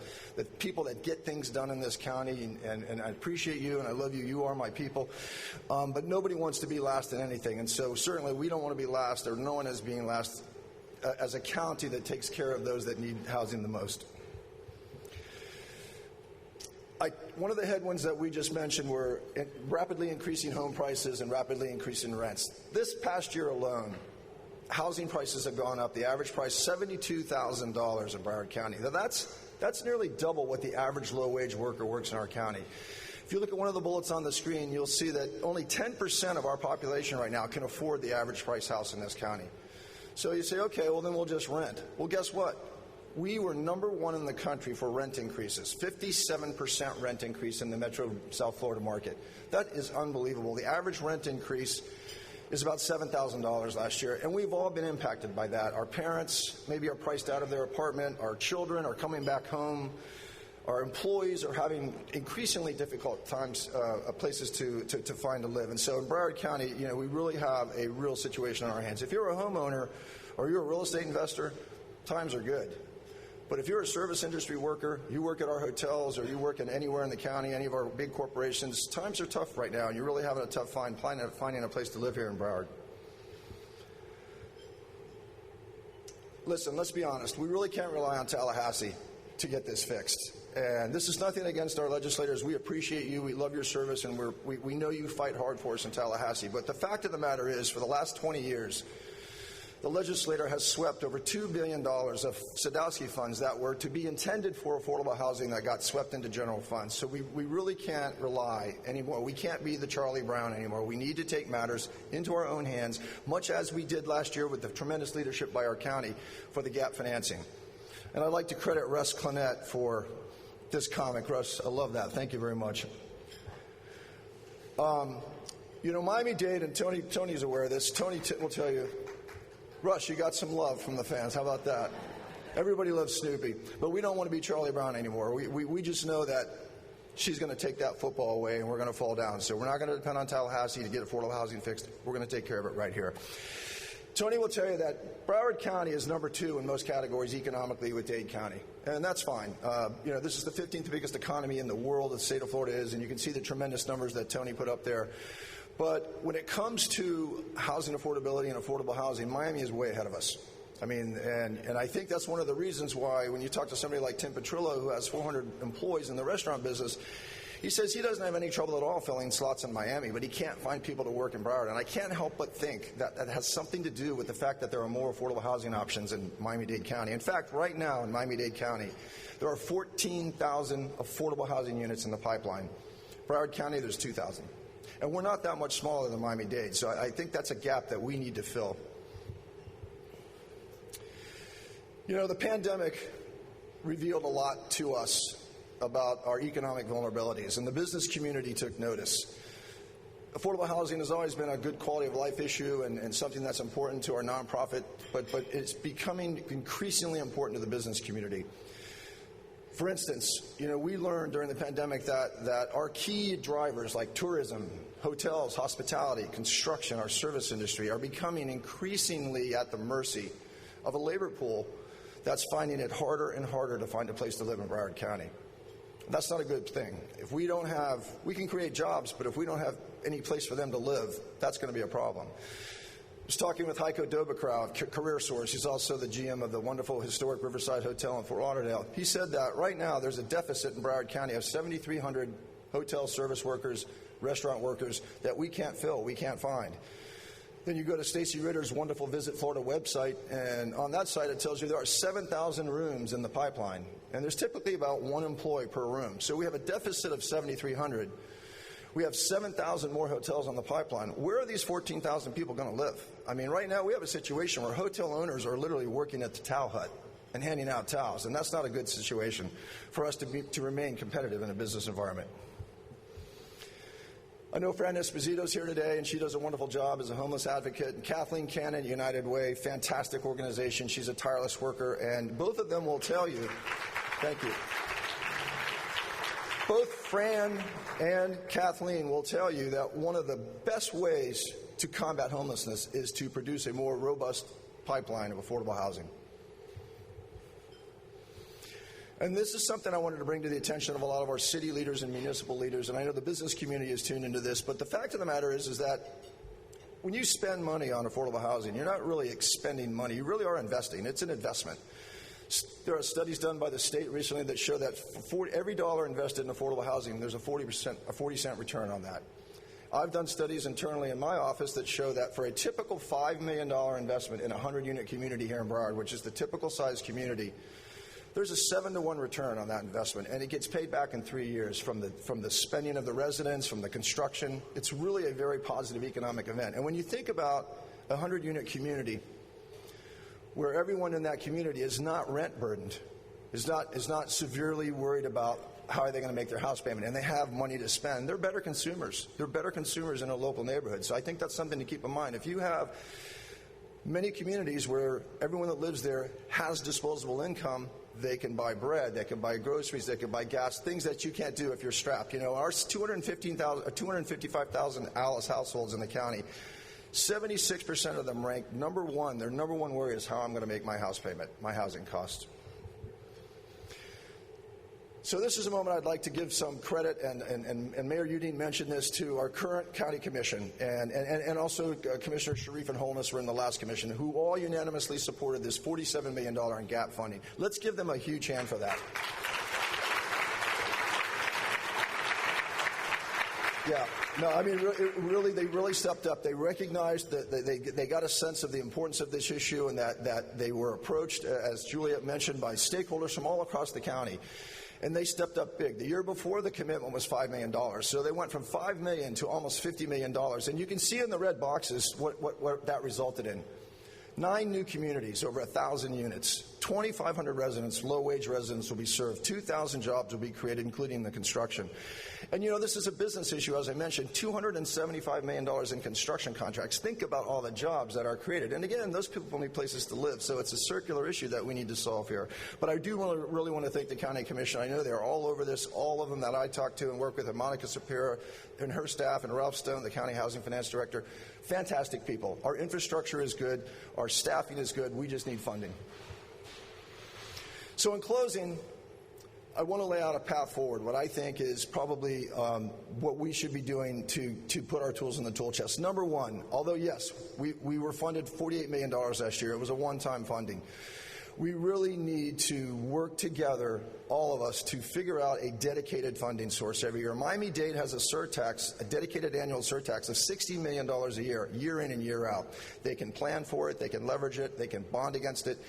people that get things done in this county, and I appreciate you, and I love you. You are my people. But nobody wants to be last in anything. And so certainly we don't want to be last, or no one is being last as a county that takes care of those that need housing the most. One of the headwinds that we just mentioned were rapidly increasing home prices and rapidly increasing rents. This past year alone, housing prices have gone up. The average price, $72,000 in Broward County. Now that's nearly double what the average low-wage worker works in our county. If you look at one of the bullets on the screen, you'll see that only 10% of our population right now can afford the average price house in this county. So you say, okay, well then we'll just rent. Well, guess what? We were number one in the country for rent increases, 57% rent increase in the Metro South Florida market. That is unbelievable. The average rent increase is about $7,000 last year, and we've all been impacted by that. Our parents maybe are priced out of their apartment. Our children are coming back home. Our employees are having increasingly difficult times, places to find to live. And so in Broward County, we really have a real situation on our hands. If you're a homeowner or you're a real estate investor, times are good. But if you're a service industry worker, you work at our hotels or you work in anywhere in the county, any of our big corporations, times are tough right now, and you're really having a tough time finding a place to live here in Broward. Listen, let's be honest. We really can't rely on Tallahassee to get this fixed. And this is nothing against our legislators. We appreciate you. We love your service, and we know you fight hard for us in Tallahassee. But the fact of the matter is, for the last 20 years, the legislator has swept over $2 billion of Sadowski funds that were to be intended for affordable housing that got swept into general funds. So we really can't rely anymore. We can't be the Charlie Brown anymore. We need to take matters into our own hands, much as we did last year with the tremendous leadership by our county for the gap financing. And I'd like to credit Russ Clennett for this comic. Russ, I love that. Thank you very much. Miami-Dade, and Tony's aware of this. Tony will tell you, Russ, you got some love from the fans. How about that? Everybody loves Snoopy. But we don't want to be Charlie Brown anymore. We just know that she's going to take that football away and we're going to fall down. So we're not going to depend on Tallahassee to get affordable housing fixed. We're going to take care of it right here. Tony will tell you that Broward County is number 2 in most categories economically with Dade County. And that's fine. This is the 15th biggest economy in the world, the state of Florida is, and you can see the tremendous numbers that Tony put up there. But when it comes to housing affordability and affordable housing, Miami is way ahead of us. I mean, and I think that's one of the reasons why when you talk to somebody like Tim Petrillo, who has 400 employees in the restaurant business, He says he doesn't have any trouble at all filling slots in Miami, but he can't find people to work in Broward. And I can't help but think that that has something to do with the fact that there are more affordable housing options in Miami-Dade County. In fact, right now in Miami-Dade County, there are 14,000 affordable housing units in the pipeline. Broward County, there's 2,000. And we're not that much smaller than Miami-Dade, so I think that's a gap that we need to fill. You know, the pandemic revealed a lot to us about our economic vulnerabilities, and the business community took notice. Affordable housing has always been a good quality of life issue and something that's important to our nonprofit, but it's becoming increasingly important to the business community. For instance, you know, we learned during the pandemic that our key drivers like tourism, hotels, hospitality, construction, our service industry are becoming increasingly at the mercy of a labor pool that's finding it harder and harder to find a place to live in Broward County. That's not a good thing. If we don't have, we can create jobs, but if we don't have any place for them to live, that's going to be a problem. I was talking with Heiko Dobekrow of CareerSource. He's also the GM of the wonderful historic Riverside Hotel in Fort Lauderdale. He said that right now there's a deficit in Broward County of 7,300 hotel service workers, restaurant workers that we can't fill, we can't find. Then you go to Stacy Ritter's wonderful Visit Florida website, and on that site it tells you there are 7,000 rooms in the pipeline, and there's typically about one employee per room. So we have a deficit of 7,300. We have 7,000 more hotels on the pipeline. Where are these 14,000 people going to live? I mean, right now we have a situation where hotel owners are literally working at the towel hut and handing out towels, and that's not a good situation for us to remain competitive in a business environment. I know Fran Esposito's here today, and she does a wonderful job as a homeless advocate. And Kathleen Cannon, United Way, fantastic organization. She's a tireless worker, and both of them will tell you, thank you. Both Fran and Kathleen will tell you that one of the best ways to combat homelessness is to produce a more robust pipeline of affordable housing. And this is something I wanted to bring to the attention of a lot of our city leaders and municipal leaders, and I know the business community is tuned into this, but the fact of the matter is that when you spend money on affordable housing, you're not really expending money, you really are investing. It's an investment. There are studies done by the state recently that show that for every dollar invested in affordable housing, there's a 40-cent return on that. I've done studies internally in my office that show that for a typical $5 million investment in a 100-unit community here in Broward, which is the typical size community, there's a 7-to-1 return on that investment, and it gets paid back in 3 years from the spending of the residents, from the construction. It's really a very positive economic event. And when you think about a 100-unit community where everyone in that community is not rent burdened, is not severely worried about how are they going to make their house payment, and they have money to spend, they're better consumers. They're better consumers in a local neighborhood. So I think that's something to keep in mind. If you have many communities where everyone that lives there has disposable income, they can buy bread, they can buy groceries, they can buy gas, things that you can't do if you're strapped. You know, our 255,000 Alice households in the county, 76% of them rank number one. Their number one worry is how I'm going to make my house payment, my housing costs. So this is a moment I'd like to give some credit, and Mayor Udine mentioned this, to our current county commission, and also Commissioner Sharif and Holness were in the last commission, who all unanimously supported this $47 million in gap funding. Let's give them a huge hand for that. Yeah, no, I mean, they really stepped up. They recognized that they got a sense of the importance of this issue, and that they were approached, as Juliet mentioned, by stakeholders from all across the county. And they stepped up big. The year before, the commitment was $5 million. So they went from $5 million to almost $50 million. And you can see in the red boxes what that resulted in. 9 new communities, over 1,000 units, 2,500 residents, low-wage residents will be served, 2,000 jobs will be created, including the construction. And, you know, this is a business issue, as I mentioned, $275 million in construction contracts. Think about all the jobs that are created. And, again, those people need places to live, so it's a circular issue that we need to solve here. But I do really want to thank the County Commission. I know they're all over this, all of them that I talk to and work with, and Monica Sapira and her staff, and Ralph Stone, the County Housing Finance Director. Fantastic people. Our infrastructure is good. Our staffing is good. We just need funding. So in closing, I want to lay out a path forward, what I think is probably what we should be doing to put our tools in the tool chest. Number one, although, yes, we were funded $48 million last year. It was a one-time funding. We really need to work together, all of us, to figure out a dedicated funding source every year. Miami-Dade has a surtax, a dedicated annual surtax of $60 million a year in and year out. They can plan for it, they can leverage it, they can bond against it.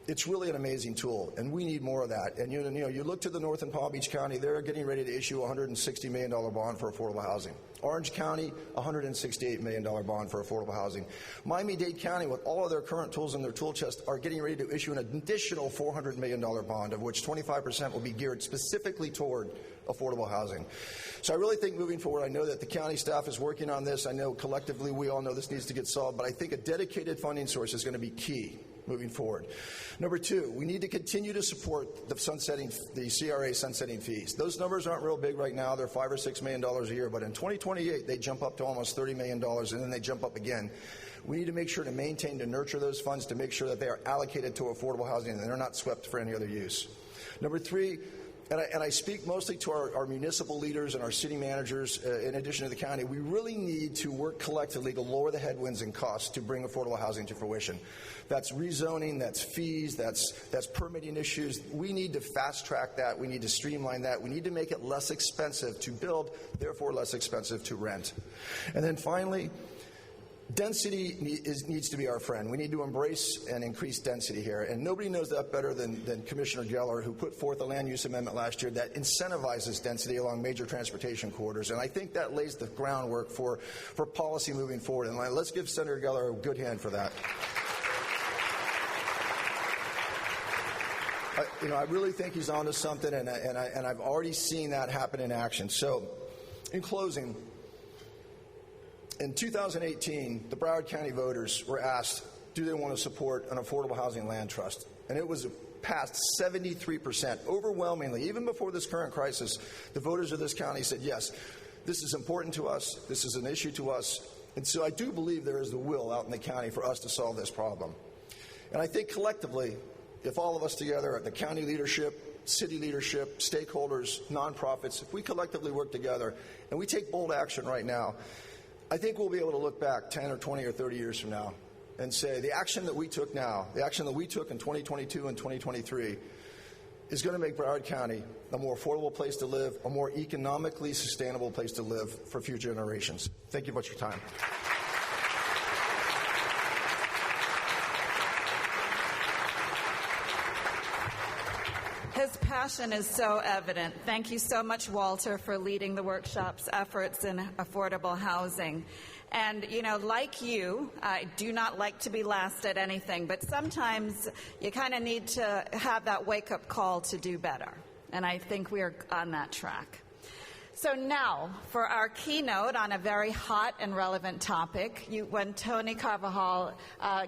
It's really an amazing tool, and we need more of that. And you look to the north in Palm Beach County, they're getting ready to issue a $160 million bond for affordable housing. Orange County, a $168 million bond for affordable housing. Miami-Dade County, with all of their current tools in their tool chest, are getting ready to issue an additional $400 million bond, of which 25% will be geared specifically toward affordable housing. So I really think moving forward, I know that the county staff is working on this. I know collectively we all know this needs to get solved, but I think a dedicated funding source is going to be key moving forward. Number two, we need to continue to support the CRA sunsetting fees. Those numbers aren't real big right now. They're $5 or $6 million a year, but in 2028, they jump up to almost $30 million, and then they jump up again. We need to make sure to maintain, to nurture those funds, to make sure that they are allocated to affordable housing and they're not swept for any other use. Number three, and I speak mostly to our municipal leaders and our city managers, in addition to the county, we really need to work collectively to lower the headwinds and costs to bring affordable housing to fruition. That's rezoning, that's fees, that's permitting issues. We need to fast track that. We need to streamline that. We need to make it less expensive to build, therefore less expensive to rent. And then finally, density needs to be our friend. We need to embrace and increase density here. And nobody knows that better than Commissioner Geller, who put forth a land use amendment last year that incentivizes density along major transportation corridors. And I think that lays the groundwork for policy moving forward. And let's give Senator Geller a good hand for that. I really think he's onto something, and I've already seen that happen in action. So, in closing, in 2018, the Broward County voters were asked, do they want to support an affordable housing land trust? And it was passed 73%, overwhelmingly. Even before this current crisis, the voters of this county said, yes, this is important to us, this is an issue to us. And so I do believe there is the will out in the county for us to solve this problem. And I think collectively, if all of us together at the county leadership, city leadership, stakeholders, nonprofits, if we collectively work together and we take bold action right now, I think we'll be able to look back 10 or 20 or 30 years from now and say the action that we took now, the action that we took in 2022 and 2023 is going to make Broward County a more affordable place to live, a more economically sustainable place to live for future generations. Thank you much for your time. His passion is so evident. Thank you so much, Walter, for leading the workshop's efforts in affordable housing. And, like you, I do not like to be last at anything, but sometimes you kind of need to have that wake-up call to do better. And I think we are on that track. So now, for our keynote on a very hot and relevant topic, when Tony Carvajal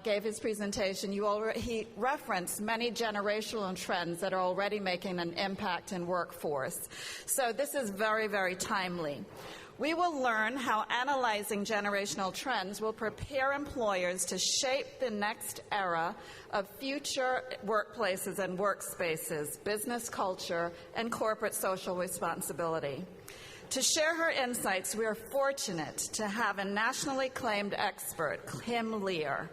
gave his presentation, he referenced many generational trends that are already making an impact in workforce. So this is very, very timely. We will learn how analyzing generational trends will prepare employers to shape the next era of future workplaces and workspaces, business culture, and corporate social responsibility. To share her insights, we are fortunate to have a nationally acclaimed expert, Kim Lear.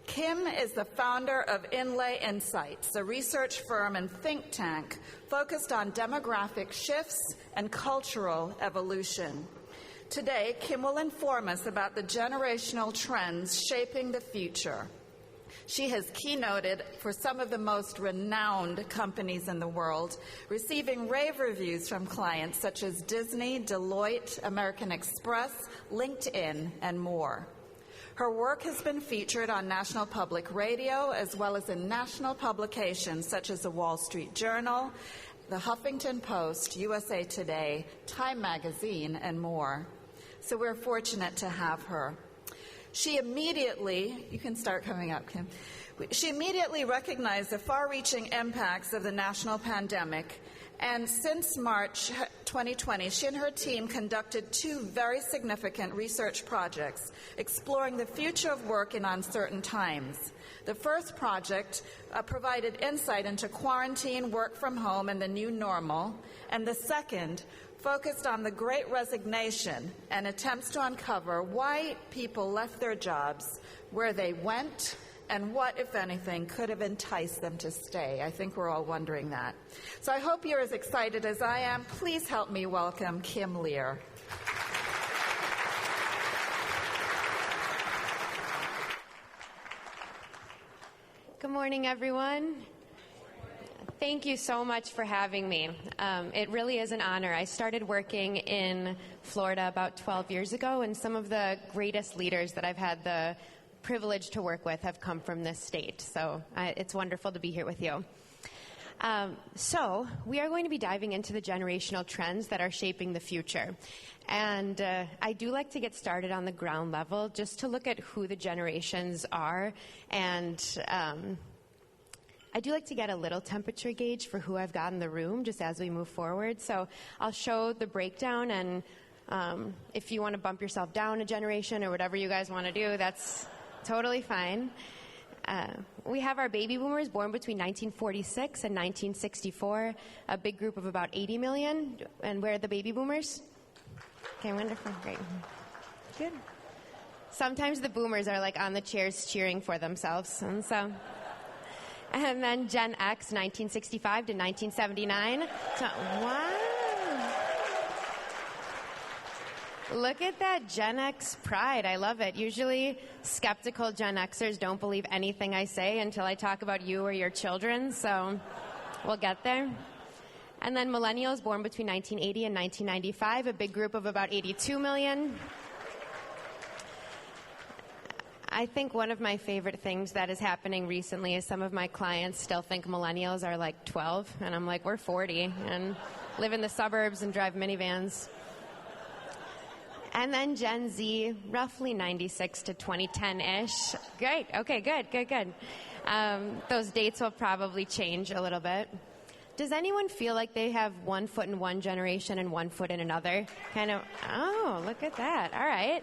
Kim is the founder of Inlay Insights, a research firm and think tank focused on demographic shifts and cultural evolution. Today, Kim will inform us about the generational trends shaping the future. She has keynoted for some of the most renowned companies in the world, receiving rave reviews from clients such as Disney, Deloitte, American Express, LinkedIn, and more. Her work has been featured on National Public Radio as well as in national publications such as the Wall Street Journal, the Huffington Post, USA Today, Time Magazine, and more. So we're fortunate to have her. She immediately, you can start coming up, Kim. She immediately recognized the far-reaching impacts of the national pandemic, and since March 2020, she and her team conducted 2 very significant research projects exploring the future of work in uncertain times. The first project provided insight into quarantine, work from home, and the new normal, and the second focused on the Great Resignation and attempts to uncover why people left their jobs, where they went, and what, if anything, could have enticed them to stay? I think we're all wondering that. So I hope you're as excited as I am. Please help me welcome Kim Lear. Good morning, everyone. Thank you so much for having me. It really is an honor. I started working in Florida about 12 years ago, and some of the greatest leaders that I've had the privilege to work with have come from this state. So it's wonderful to be here with you. So we are going to be diving into the generational trends that are shaping the future. And I do like to get started on the ground level just to look at who the generations are. And I do like to get a little temperature gauge for who I've got in the room just as we move forward. So I'll show the breakdown, and if you want to bump yourself down a generation or whatever you guys want to do, that's totally fine. We have our baby boomers born between 1946 and 1964, a big group of about 80 million. And where are the baby boomers? Okay, wonderful, great. Good. Sometimes the boomers are like on the chairs cheering for themselves. And then Gen X, 1965 to 1979. So, wow. Look at that Gen X pride. I love it. Usually skeptical Gen Xers don't believe anything I say until I talk about you or your children, so we'll get there. And then millennials born between 1980 and 1995, a big group of about 82 million. I think one of my favorite things that is happening recently is some of my clients still think millennials are like 12, and I'm like, we're 40 and live in the suburbs and drive minivans. And then Gen Z, roughly 96 to 2010-ish. Great. Okay, good. Those dates will probably change a little bit. Does anyone feel like they have one foot in one generation and one foot in another? Oh, look at that. All right.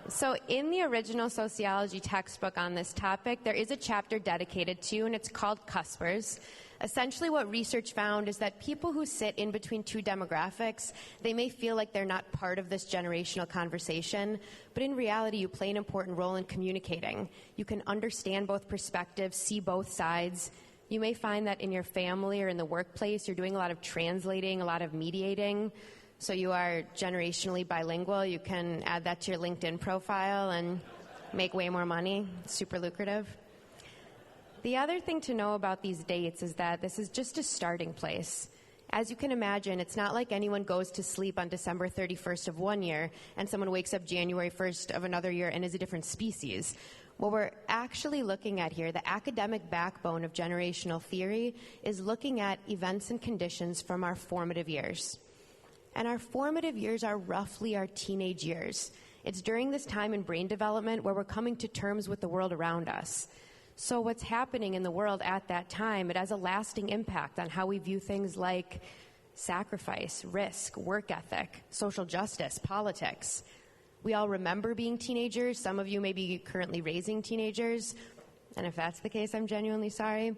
So in the original sociology textbook on this topic, there is a chapter dedicated to you, and it's called Cuspers. Essentially what research found is that people who sit in between two demographics, they may feel like they're not part of this generational conversation, but in reality you play an important role in communicating. You can understand both perspectives, see both sides. You may find that in your family or in the workplace you're doing a lot of translating, a lot of mediating. So you are generationally bilingual. You can add that to your LinkedIn profile and make way more money. It's super lucrative. The other thing to know about these dates is that this is just a starting place. As you can imagine, it's not like anyone goes to sleep on December 31st of one year and someone wakes up January 1st of another year and is a different species. What we're actually looking at here, the academic backbone of generational theory, is looking at events and conditions from our formative years. And our formative years are roughly our teenage years. It's during this time in brain development where we're coming to terms with the world around us. So what's happening in the world at that time, it has a lasting impact on how we view things like sacrifice, risk, work ethic, social justice, politics. We all remember being teenagers. Some of you may be currently raising teenagers. And if that's the case, I'm genuinely sorry.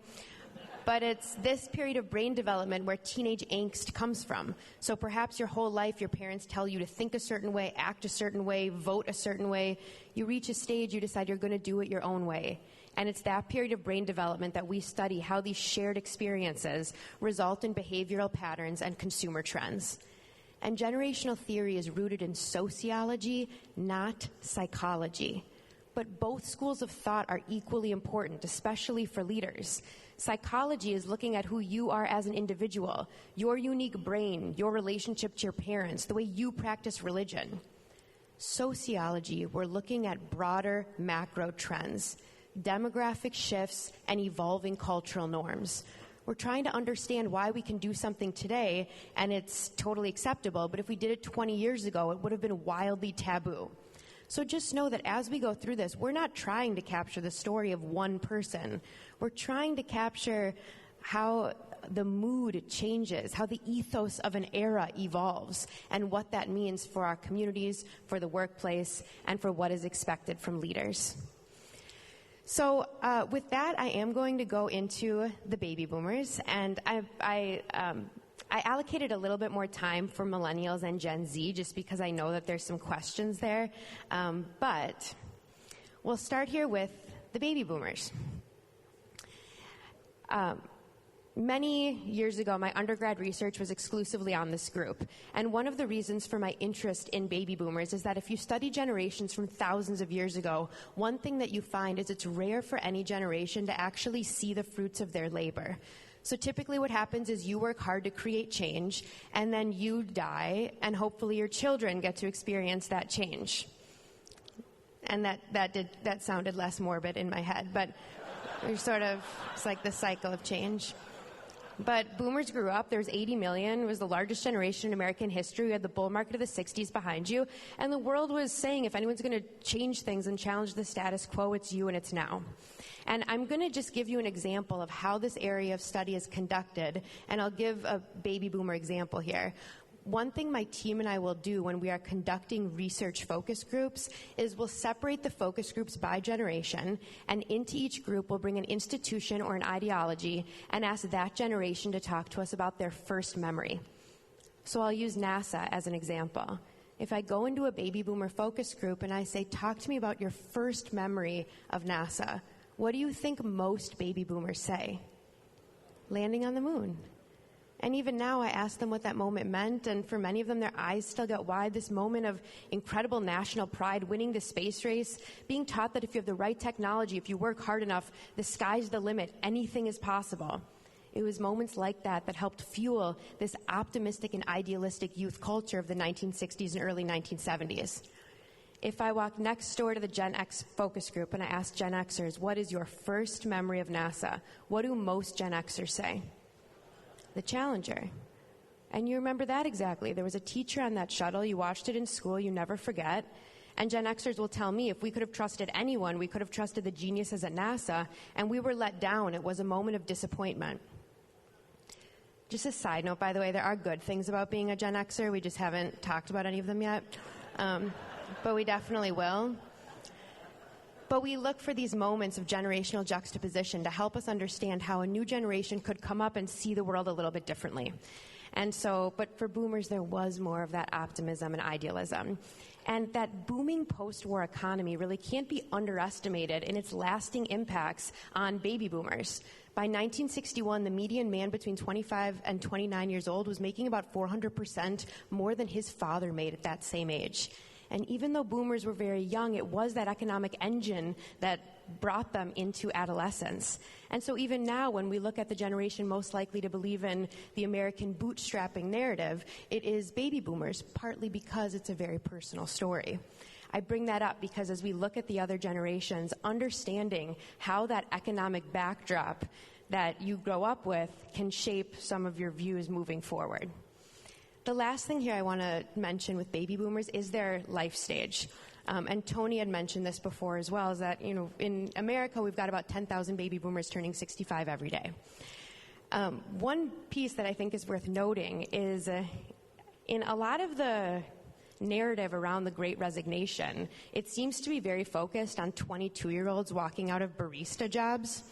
But it's this period of brain development where teenage angst comes from. So perhaps your whole life your parents tell you to think a certain way, act a certain way, vote a certain way. You reach a stage, you decide you're going to do it your own way. And it's that period of brain development that we study how these shared experiences result in behavioral patterns and consumer trends. And generational theory is rooted in sociology, not psychology. But both schools of thought are equally important, especially for leaders. Psychology is looking at who you are as an individual, your unique brain, your relationship to your parents, the way you practice religion. Sociology, we're looking at broader macro trends, demographic shifts, and evolving cultural norms. We're trying to understand why we can do something today and it's totally acceptable, but if we did it 20 years ago, it would have been wildly taboo. So just know that as we go through this, we're not trying to capture the story of one person. We're trying to capture how the mood changes, how the ethos of an era evolves, and what that means for our communities, for the workplace, and for what is expected from leaders. So with that, I am going to go into the baby boomers, and I allocated a little bit more time for millennials and Gen Z just because I know that there's some questions there. But we'll start here with the baby boomers. Many years ago, my undergrad research was exclusively on this group. And one of the reasons for my interest in baby boomers is that if you study generations from thousands of years ago, one thing that you find is it's rare for any generation to actually see the fruits of their labor. So typically what happens is you work hard to create change, and then you die, and hopefully your children get to experience that change. And that sounded less morbid in my head, but it's like the cycle of change. But boomers grew up. There was 80 million. It was the largest generation in American history. We had the bull market of the 60s behind you. And the world was saying, if anyone's going to change things and challenge the status quo, it's you and it's now. And I'm going to just give you an example of how this area of study is conducted. And I'll give a baby boomer example here. One thing my team and I will do when we are conducting research focus groups is we'll separate the focus groups by generation, and into each group we'll bring an institution or an ideology and ask that generation to talk to us about their first memory. So I'll use NASA as an example. If I go into a baby boomer focus group and I say, talk to me about your first memory of NASA, what do you think most baby boomers say? Landing on the moon. And even now, I ask them what that moment meant, and for many of them, their eyes still get wide. This moment of incredible national pride, winning the space race, being taught that if you have the right technology, if you work hard enough, the sky's the limit, anything is possible. It was moments like that that helped fuel this optimistic and idealistic youth culture of the 1960s and early 1970s. If I walk next door to the Gen X focus group and I ask Gen Xers, what is your first memory of NASA? What do most Gen Xers say? The Challenger. And you remember that exactly. There was a teacher on that shuttle. You watched it in school. You never forget. And Gen Xers will tell me if we could have trusted anyone, we could have trusted the geniuses at NASA, and we were let down. It was a moment of disappointment. Just a side note, by the way, there are good things about being a Gen Xer. We just haven't talked about any of them yet. But we definitely will. But we look for these moments of generational juxtaposition to help us understand how a new generation could come up and see the world a little bit differently. And so, but for boomers, there was more of that optimism and idealism. And that booming post-war economy really can't be underestimated in its lasting impacts on baby boomers. By 1961, the median man between 25 and 29 years old was making about 400% more than his father made at that same age. And even though boomers were very young, it was that economic engine that brought them into adolescence. And so even now, when we look at the generation most likely to believe in the American bootstrapping narrative, it is baby boomers, partly because it's a very personal story. I bring that up because as we look at the other generations, understanding how that economic backdrop that you grow up with can shape some of your views moving forward. The last thing here I want to mention with baby boomers is their life stage. And Tony had mentioned this before as well, is that, in America, we've got about 10,000 baby boomers turning 65 every day. One piece that I think is worth noting is in a lot of the narrative around the Great Resignation, it seems to be very focused on 22-year-olds walking out of barista jobs.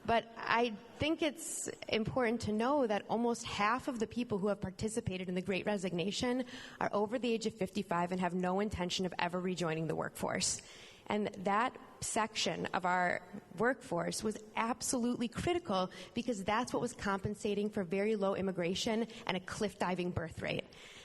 But I think it's important to know that almost half of the people who have participated in the Great Resignation are over the age of 55 and have no intention of ever rejoining the workforce. And that section of our workforce was absolutely critical because that's what was compensating for very low immigration and a cliff-diving birth rate.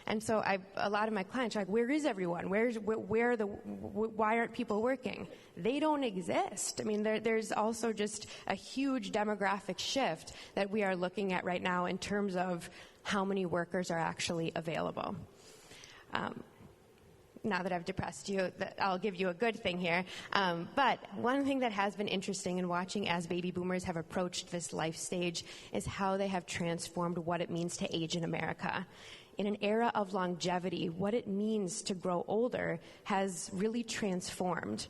And so a lot of my clients are like, where is everyone? Why aren't people working? They don't exist. I mean, there's also just a huge demographic shift that we are looking at right now in terms of how many workers are actually available. Now that I've depressed you, I'll give you a good thing here. But one thing that has been interesting in watching as baby boomers have approached this life stage is how they have transformed what it means to age in America. In an era of longevity, what it means to grow older has really transformed.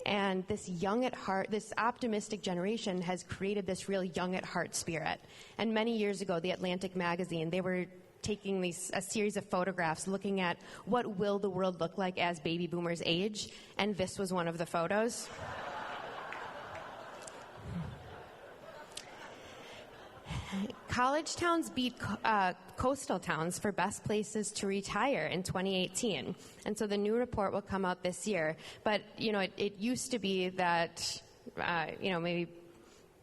And this young at heart, this optimistic generation has created this real young at heart spirit. And many years ago, The Atlantic magazine, they were taking a series of photographs looking at what will the world look like as baby boomers age, and this was one of the photos. College towns beat coastal towns for best places to retire in 2018. And so the new report will come out this year. But, it used to be that maybe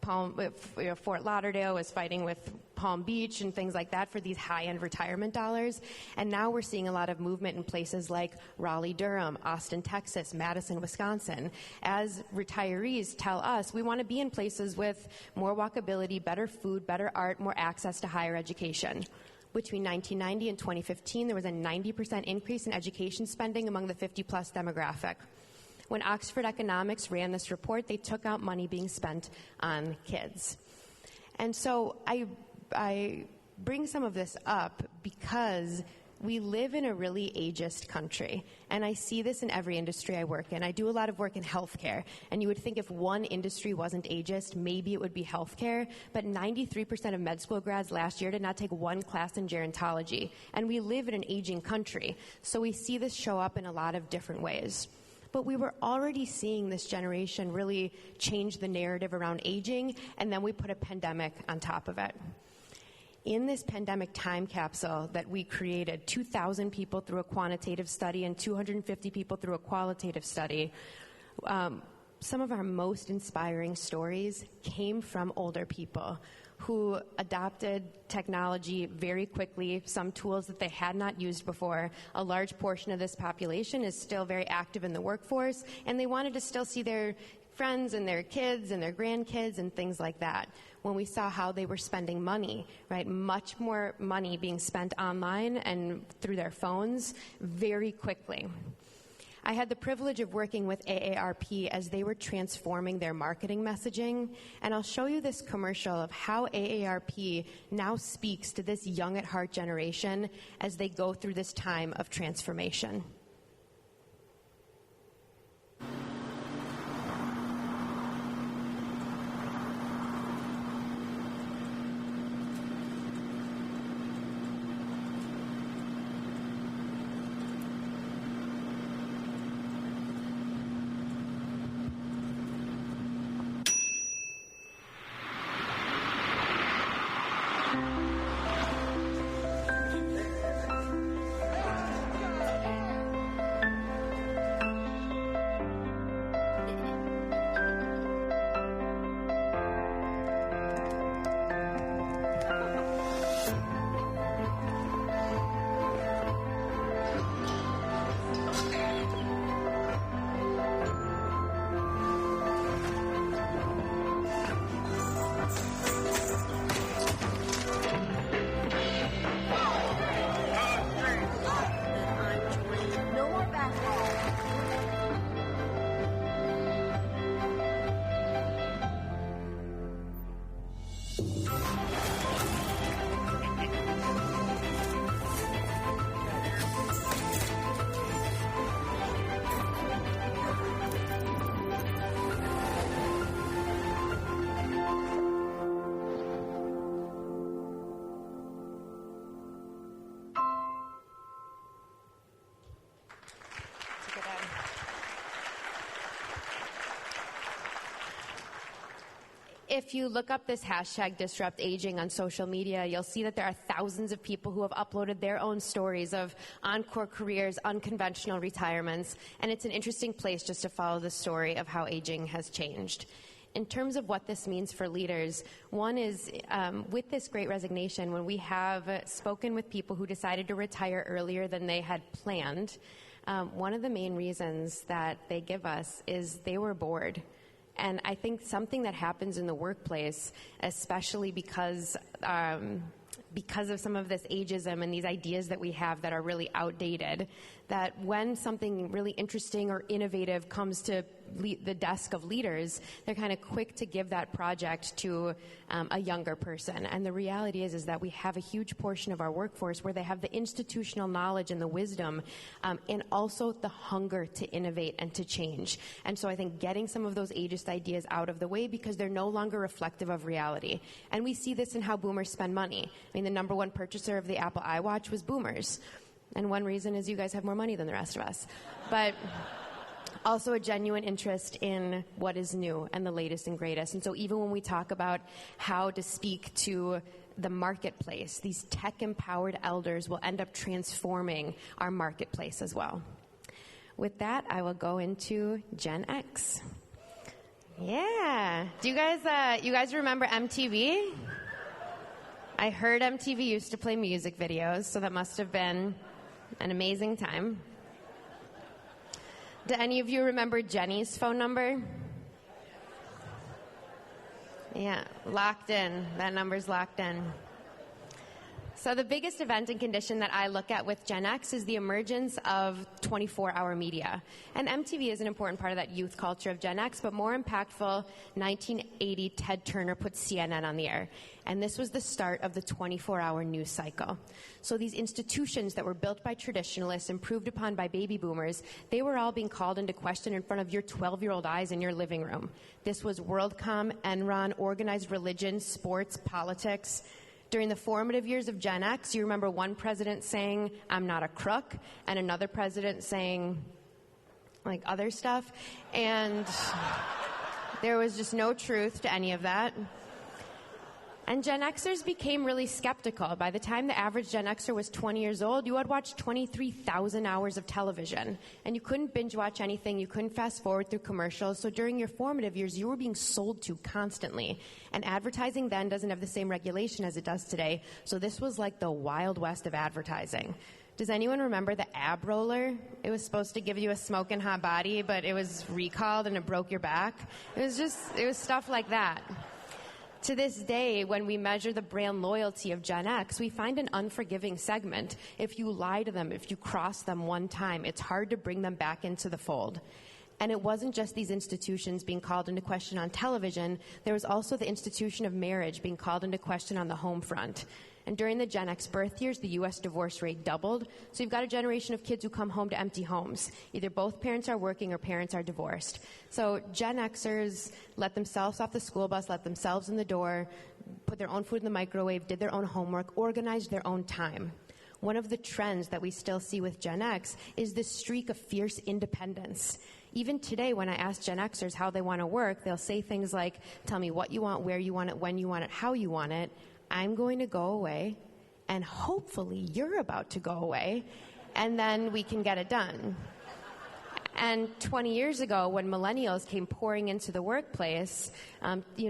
Fort Lauderdale was fighting with Palm Beach and things like that for these high-end retirement dollars. And now we're seeing a lot of movement in places like Raleigh-Durham, Austin, Texas, Madison, Wisconsin. As retirees tell us, we want to be in places with more walkability, better food, better art, more access to higher education. Between 1990 and 2015, there was a 90% increase in education spending among the 50-plus demographic. When Oxford Economics ran this report, they took out money being spent on kids. And so I bring some of this up because we live in a really ageist country. And I see this in every industry I work in. I do a lot of work in healthcare. And you would think if one industry wasn't ageist, maybe it would be healthcare. But 93% of med school grads last year did not take one class in gerontology. And we live in an aging country. So we see this show up in a lot of different ways. But we were already seeing this generation really change the narrative around aging, and then we put a pandemic on top of it. In this pandemic time capsule that we created, 2,000 people through a quantitative study and 250 people through a qualitative study, some of our most inspiring stories came from older people who adopted technology very quickly, some tools that they had not used before. A large portion of this population is still very active in the workforce, and they wanted to still see their friends and their kids and their grandkids and things like that. When we saw how they were spending money, right, much more money being spent online and through their phones very quickly. I had the privilege of working with AARP as they were transforming their marketing messaging, and I'll show you this commercial of how AARP now speaks to this young at heart generation as they go through this time of transformation. If you look up this hashtag Disrupt Aging on social media, you'll see that there are thousands of people who have uploaded their own stories of encore careers, unconventional retirements, and it's an interesting place just to follow the story of how aging has changed. In terms of what this means for leaders, one is with this Great Resignation, when we have spoken with people who decided to retire earlier than they had planned, one of the main reasons that they give us is they were bored. And I think something that happens in the workplace, especially because of some of this ageism and these ideas that we have that are really outdated, that when something really interesting or innovative comes to the desk of leaders, they're kind of quick to give that project to a younger person. And the reality is that we have a huge portion of our workforce where they have the institutional knowledge and the wisdom and also the hunger to innovate and to change. And so I think getting some of those ageist ideas out of the way because they're no longer reflective of reality. And we see this in how boomers spend money. I mean, the number one purchaser of the Apple iWatch was boomers. And one reason is you guys have more money than the rest of us. But also a genuine interest in what is new and the latest and greatest. And so even when we talk about how to speak to the marketplace, these tech-empowered elders will end up transforming our marketplace as well. With that, I will go into Gen X. Yeah. Do you guys remember MTV? I heard MTV used to play music videos, so that must have been an amazing time. Do any of you remember Jenny's phone number? Yeah, locked in. That number's locked in. So the biggest event and condition that I look at with Gen X is the emergence of 24-hour media. And MTV is an important part of that youth culture of Gen X, but more impactful, 1980, Ted Turner put CNN on the air. And this was the start of the 24-hour news cycle. So these institutions that were built by traditionalists, improved upon by baby boomers, they were all being called into question in front of your 12-year-old eyes in your living room. This was WorldCom, Enron, organized religion, sports, politics. During the formative years of Gen X, you remember one president saying, "I'm not a crook," and another president saying, like, other stuff. And there was just no truth to any of that. And Gen Xers became really skeptical. By the time the average Gen Xer was 20 years old, you had watched 23,000 hours of television. And you couldn't binge watch anything. You couldn't fast forward through commercials. So during your formative years, you were being sold to constantly. And advertising then doesn't have the same regulation as it does today. So this was like the Wild West of advertising. Does anyone remember the ab roller? It was supposed to give you a smoking hot body, but it was recalled and it broke your back. It was stuff like that. To this day, when we measure the brand loyalty of Gen X, we find an unforgiving segment. If you lie to them, if you cross them one time, it's hard to bring them back into the fold. And it wasn't just these institutions being called into question on television. There was also the institution of marriage being called into question on the home front. And during the Gen X birth years, the U.S. divorce rate doubled. So you've got a generation of kids who come home to empty homes. Either both parents are working or parents are divorced. So Gen Xers let themselves off the school bus, let themselves in the door, put their own food in the microwave, did their own homework, organized their own time. One of the trends that we still see with Gen X is this streak of fierce independence. Even today, when I ask Gen Xers how they want to work, they'll say things like, "Tell me what you want, where you want it, when you want it, how you want it. I'm going to go away, and hopefully you're about to go away, and then we can get it done." And 20 years ago, when millennials came pouring into the workplace,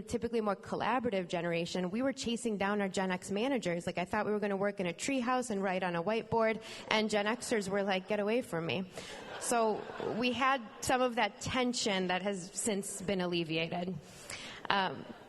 typically a more collaborative generation, we were chasing down our Gen X managers. Like, I thought we were going to work in a treehouse and write on a whiteboard, and Gen Xers were like, "Get away from me." So we had some of that tension that has since been alleviated.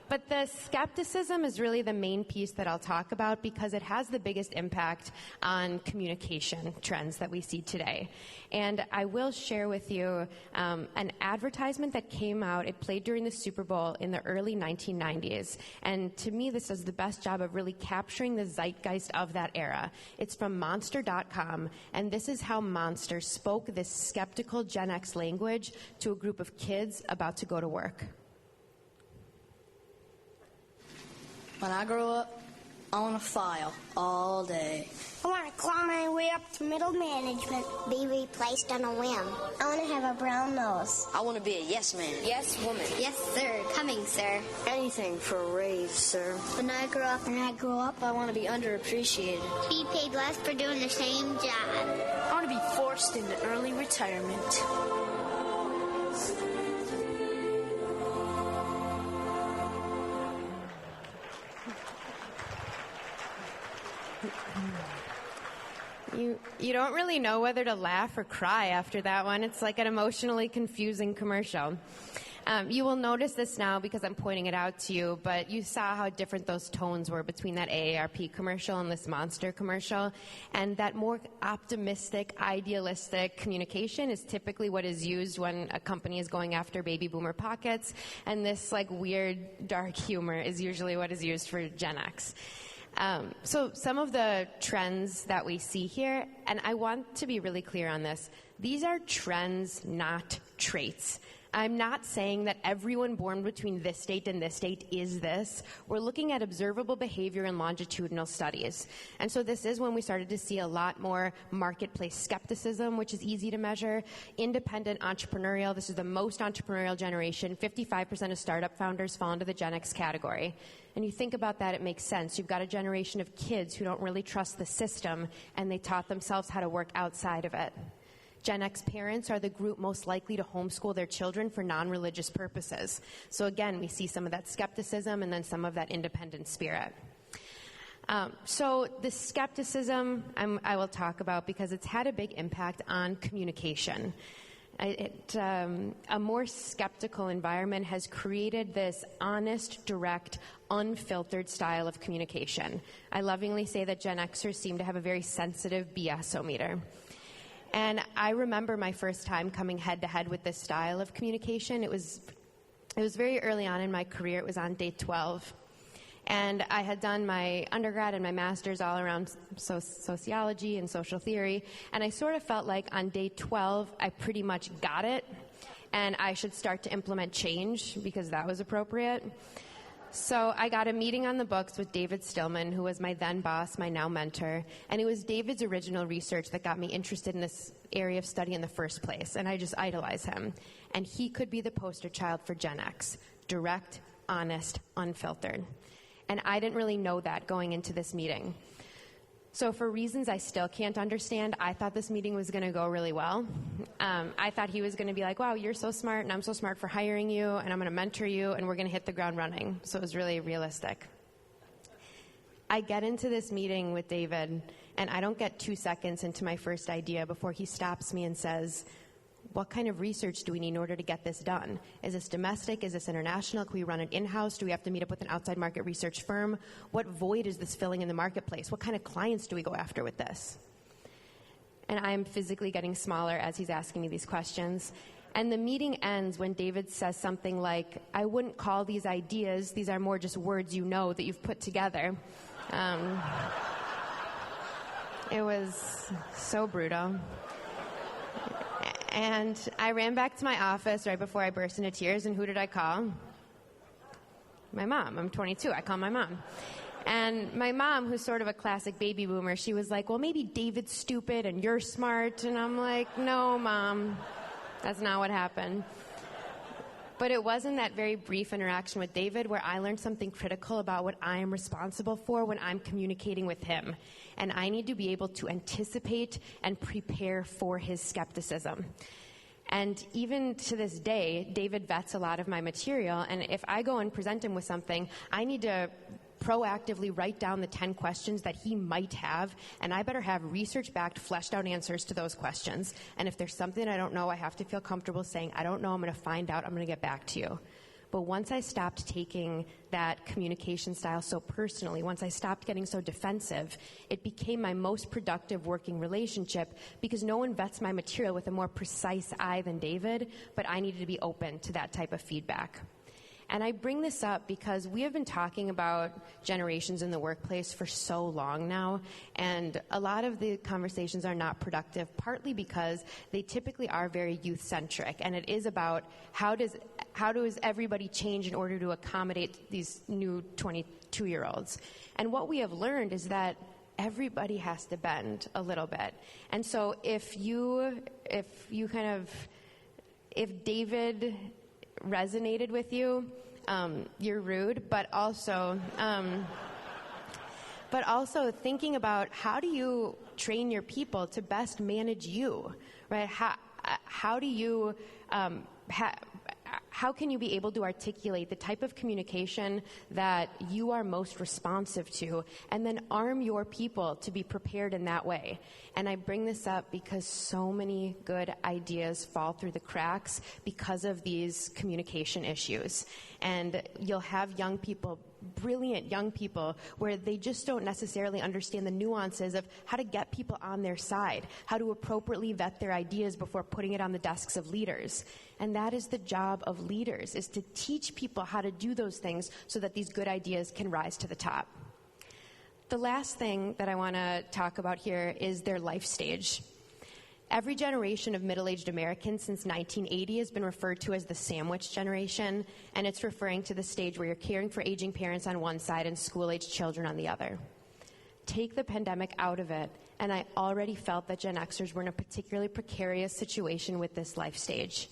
But the skepticism is really the main piece that I'll talk about because it has the biggest impact on communication trends that we see today. And I will share with you an advertisement that came out. It played during the Super Bowl in the early 1990s. And to me, this does the best job of really capturing the zeitgeist of that era. It's from Monster.com, and this is how Monster spoke this skeptical Gen X language to a group of kids about to go to work. When I grow up, I want to file all day. I want to claw my way up to middle management. Be replaced on a whim. I want to have a brown nose. I want to be a yes man. Yes woman. Yes, sir. Coming, sir. Anything for a raise, sir. When I grow up, I want to be underappreciated. Be paid less for doing the same job. I want to be forced into early retirement. You don't really know whether to laugh or cry after that one. It's like an emotionally confusing commercial. You will notice this now because I'm pointing it out to you, but you saw how different those tones were between that AARP commercial and this Monster commercial. And that more optimistic, idealistic communication is typically what is used when a company is going after baby boomer pockets. And this like weird, dark humor is usually what is used for Gen X. So some of the trends that we see here, and I want to be really clear on this, these are trends, not traits. I'm not saying that everyone born between this date and this date is this. We're looking at observable behavior and longitudinal studies. And so this is when we started to see a lot more marketplace skepticism, which is easy to measure. Independent entrepreneurial, this is the most entrepreneurial generation. 55% of startup founders fall into the Gen X category. And you think about that, it makes sense. You've got a generation of kids who don't really trust the system, and they taught themselves how to work outside of it. Gen X parents are the group most likely to homeschool their children for non-religious purposes. So again, we see some of that skepticism and then some of that independent spirit. So the skepticism I will talk about because it's had a big impact on communication. A more skeptical environment has created this honest, direct, unfiltered style of communication. I lovingly say that Gen Xers seem to have a very sensitive BS-o-meter. And I remember my first time coming head-to-head with this style of communication. It was very early on in my career. It was on day 12. And I had done my undergrad and my master's all around sociology and social theory. And I sort of felt like on day 12, I pretty much got it. And I should start to implement change because that was appropriate. So I got a meeting on the books with David Stillman, who was my then boss, my now mentor. And it was David's original research that got me interested in this area of study in the first place. And I just idolize him. And he could be the poster child for Gen X. Direct, honest, unfiltered. And I didn't really know that going into this meeting. So for reasons I still can't understand, I thought this meeting was going to go really well. I thought he was going to be like, wow, you're so smart, and I'm so smart for hiring you, and I'm going to mentor you, and we're going to hit the ground running. So it was really realistic. I get into this meeting with David, and I don't get 2 seconds into my first idea before he stops me and says, what kind of research do we need in order to get this done? Is this domestic? Is this international? Can we run it in-house? Do we have to meet up with an outside market research firm? What void is this filling in the marketplace? What kind of clients do we go after with this? And I'm physically getting smaller as he's asking me these questions. And the meeting ends when David says something like, I wouldn't call these ideas. These are more just words you know that you've put together. It was so brutal. And I ran back to my office right before I burst into tears, and who did I call? My mom. I'm 22. I call my mom. And my mom, who's sort of a classic baby boomer, she was like, well, maybe David's stupid and you're smart. And I'm like, no, Mom, that's not what happened. But it was in that very brief interaction with David where I learned something critical about what I am responsible for when I'm communicating with him. And I need to be able to anticipate and prepare for his skepticism. And even to this day, David vets a lot of my material. And if I go and present him with something, I need to proactively write down the 10 questions that he might have, and I better have research-backed, fleshed-out answers to those questions. And if there's something I don't know, I have to feel comfortable saying, I don't know, I'm going to find out, I'm going to get back to you. But once I stopped taking that communication style so personally, once I stopped getting so defensive, it became my most productive working relationship because no one vets my material with a more precise eye than David, but I needed to be open to that type of feedback. And I bring this up because we have been talking about generations in the workplace for so long now, and a lot of the conversations are not productive, partly because they typically are very youth-centric, and it is about how does everybody change in order to accommodate these new 22-year-olds. And what we have learned is that everybody has to bend a little bit. And so if David resonated with you, you're rude, but also thinking about how do you train your people to best manage you, right? How do you how can you be able to articulate the type of communication that you are most responsive to, and then arm your people to be prepared in that way? And I bring this up because so many good ideas fall through the cracks because of these communication issues. And you'll have young people, brilliant young people, where they just don't necessarily understand the nuances of how to get people on their side, how to appropriately vet their ideas before putting it on the desks of leaders. And that is the job of leaders, is to teach people how to do those things so that these good ideas can rise to the top. The last thing that I want to talk about here is their life stage. Every generation of middle-aged Americans since 1980 has been referred to as the sandwich generation, and it's referring to the stage where you're caring for aging parents on one side and school-aged children on the other. Take the pandemic out of it, and I already felt that Gen Xers were in a particularly precarious situation with this life stage.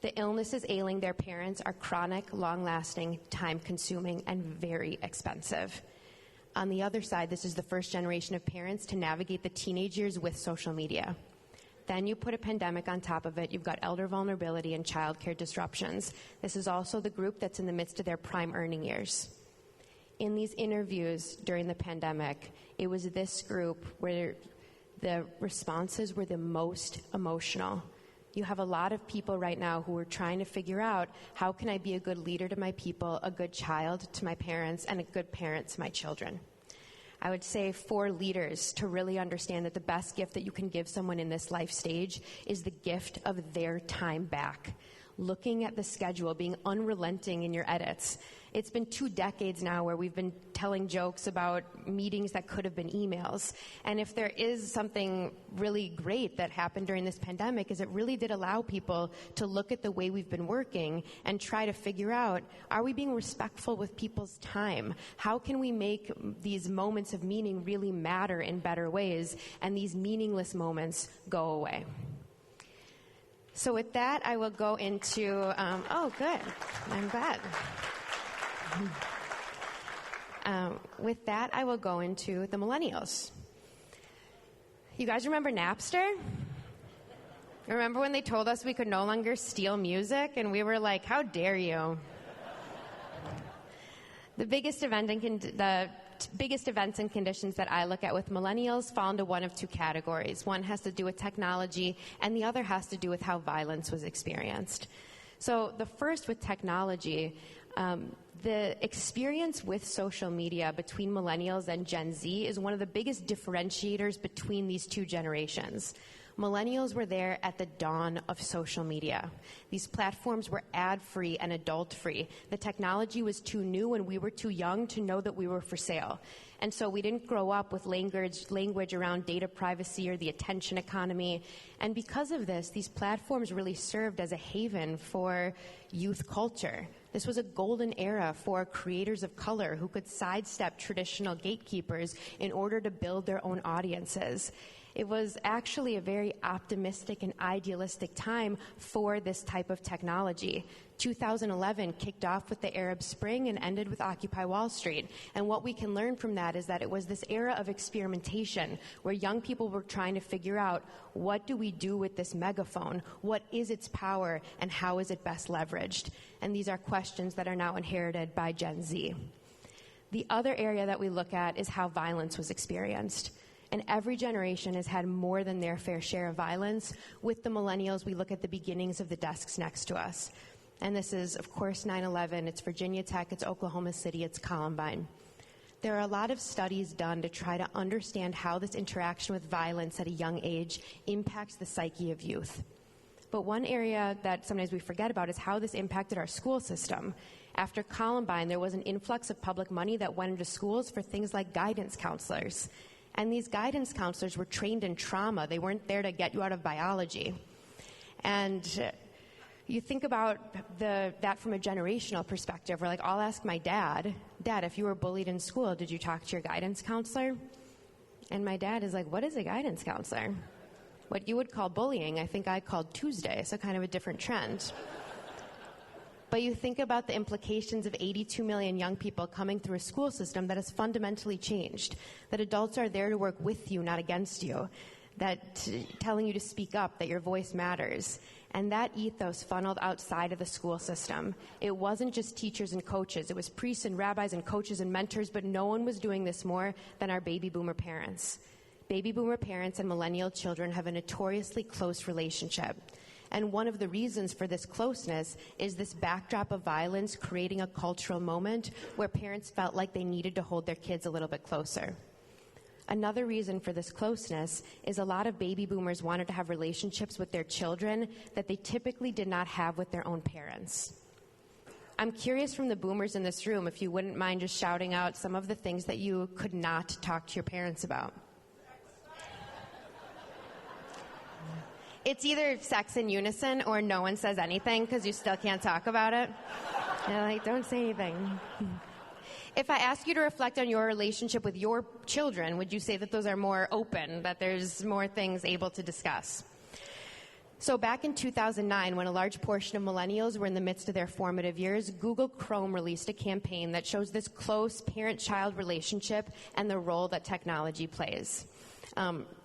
The illnesses ailing their parents are chronic, long-lasting, time-consuming, and very expensive. On the other side, this is the first generation of parents to navigate the teenage years with social media. Then you put a pandemic on top of it. You've got elder vulnerability and childcare disruptions. This is also the group that's in the midst of their prime earning years. In these interviews during the pandemic, it was this group where the responses were the most emotional. You have a lot of people right now who are trying to figure out, how can I be a good leader to my people, a good child to my parents, and a good parent to my children? I would say for leaders to really understand that the best gift that you can give someone in this life stage is the gift of their time back. Looking at the schedule, being unrelenting in your edits. It's been 2 decades now where we've been telling jokes about meetings that could have been emails. And if there is something really great that happened during this pandemic, is it really did allow people to look at the way we've been working and try to figure out, are we being respectful with people's time? How can we make these moments of meaning really matter in better ways, and these meaningless moments go away? So with that, I will go into, oh, good. I'm glad. With that, I will go into the millennials. You guys remember Napster? Remember when they told us we could no longer steal music? And we were like, how dare you? The biggest events and conditions that I look at with millennials fall into one of 2 categories. One has to do with technology, and the other has to do with how violence was experienced. So the first with technology, the experience with social media between millennials and Gen Z is one of the biggest differentiators between these 2 generations. Millennials were there at the dawn of social media. These platforms were ad-free and adult-free. The technology was too new and we were too young to know that we were for sale. And so we didn't grow up with language around data privacy or the attention economy. And because of this, these platforms really served as a haven for youth culture. This was a golden era for creators of color who could sidestep traditional gatekeepers in order to build their own audiences. It was actually a very optimistic and idealistic time for this type of technology. 2011 kicked off with the Arab Spring and ended with Occupy Wall Street. And what we can learn from that is that it was this era of experimentation where young people were trying to figure out, what do we do with this megaphone? What is its power and how is it best leveraged? And these are questions that are now inherited by Gen Z. The other area that we look at is how violence was experienced. And every generation has had more than their fair share of violence. With the millennials, we look at the beginnings of the desks next to us. And this is, of course, 9/11, it's Virginia Tech, it's Oklahoma City, it's Columbine. There are a lot of studies done to try to understand how this interaction with violence at a young age impacts the psyche of youth. But one area that sometimes we forget about is how this impacted our school system. After Columbine, there was an influx of public money that went into schools for things like guidance counselors. And these guidance counselors were trained in trauma. They weren't there to get you out of biology. And you think about that from a generational perspective, where I'll ask my dad, Dad, if you were bullied in school, did you talk to your guidance counselor? And my dad is like, what is a guidance counselor? What you would call bullying, I think I called Tuesday, so kind of a different trend. But you think about the implications of 82 million young people coming through a school system that has fundamentally changed, that adults are there to work with you, not against you, that telling you to speak up, that your voice matters. And that ethos funneled outside of the school system. It wasn't just teachers and coaches. It was priests and rabbis and coaches and mentors, but no one was doing this more than our baby boomer parents. Baby boomer parents and millennial children have a notoriously close relationship. And one of the reasons for this closeness is this backdrop of violence creating a cultural moment where parents felt like they needed to hold their kids a little bit closer. Another reason for this closeness is a lot of baby boomers wanted to have relationships with their children that they typically did not have with their own parents. I'm curious from the boomers in this room if you wouldn't mind just shouting out some of the things that you could not talk to your parents about. It's either sex in unison or no one says anything because you still can't talk about it. You're like, don't say anything. If I ask you to reflect on your relationship with your children, would you say that those are more open, that there's more things able to discuss? So back in 2009, when a large portion of millennials were in the midst of their formative years, Google Chrome released a campaign that shows this close parent-child relationship and the role that technology plays.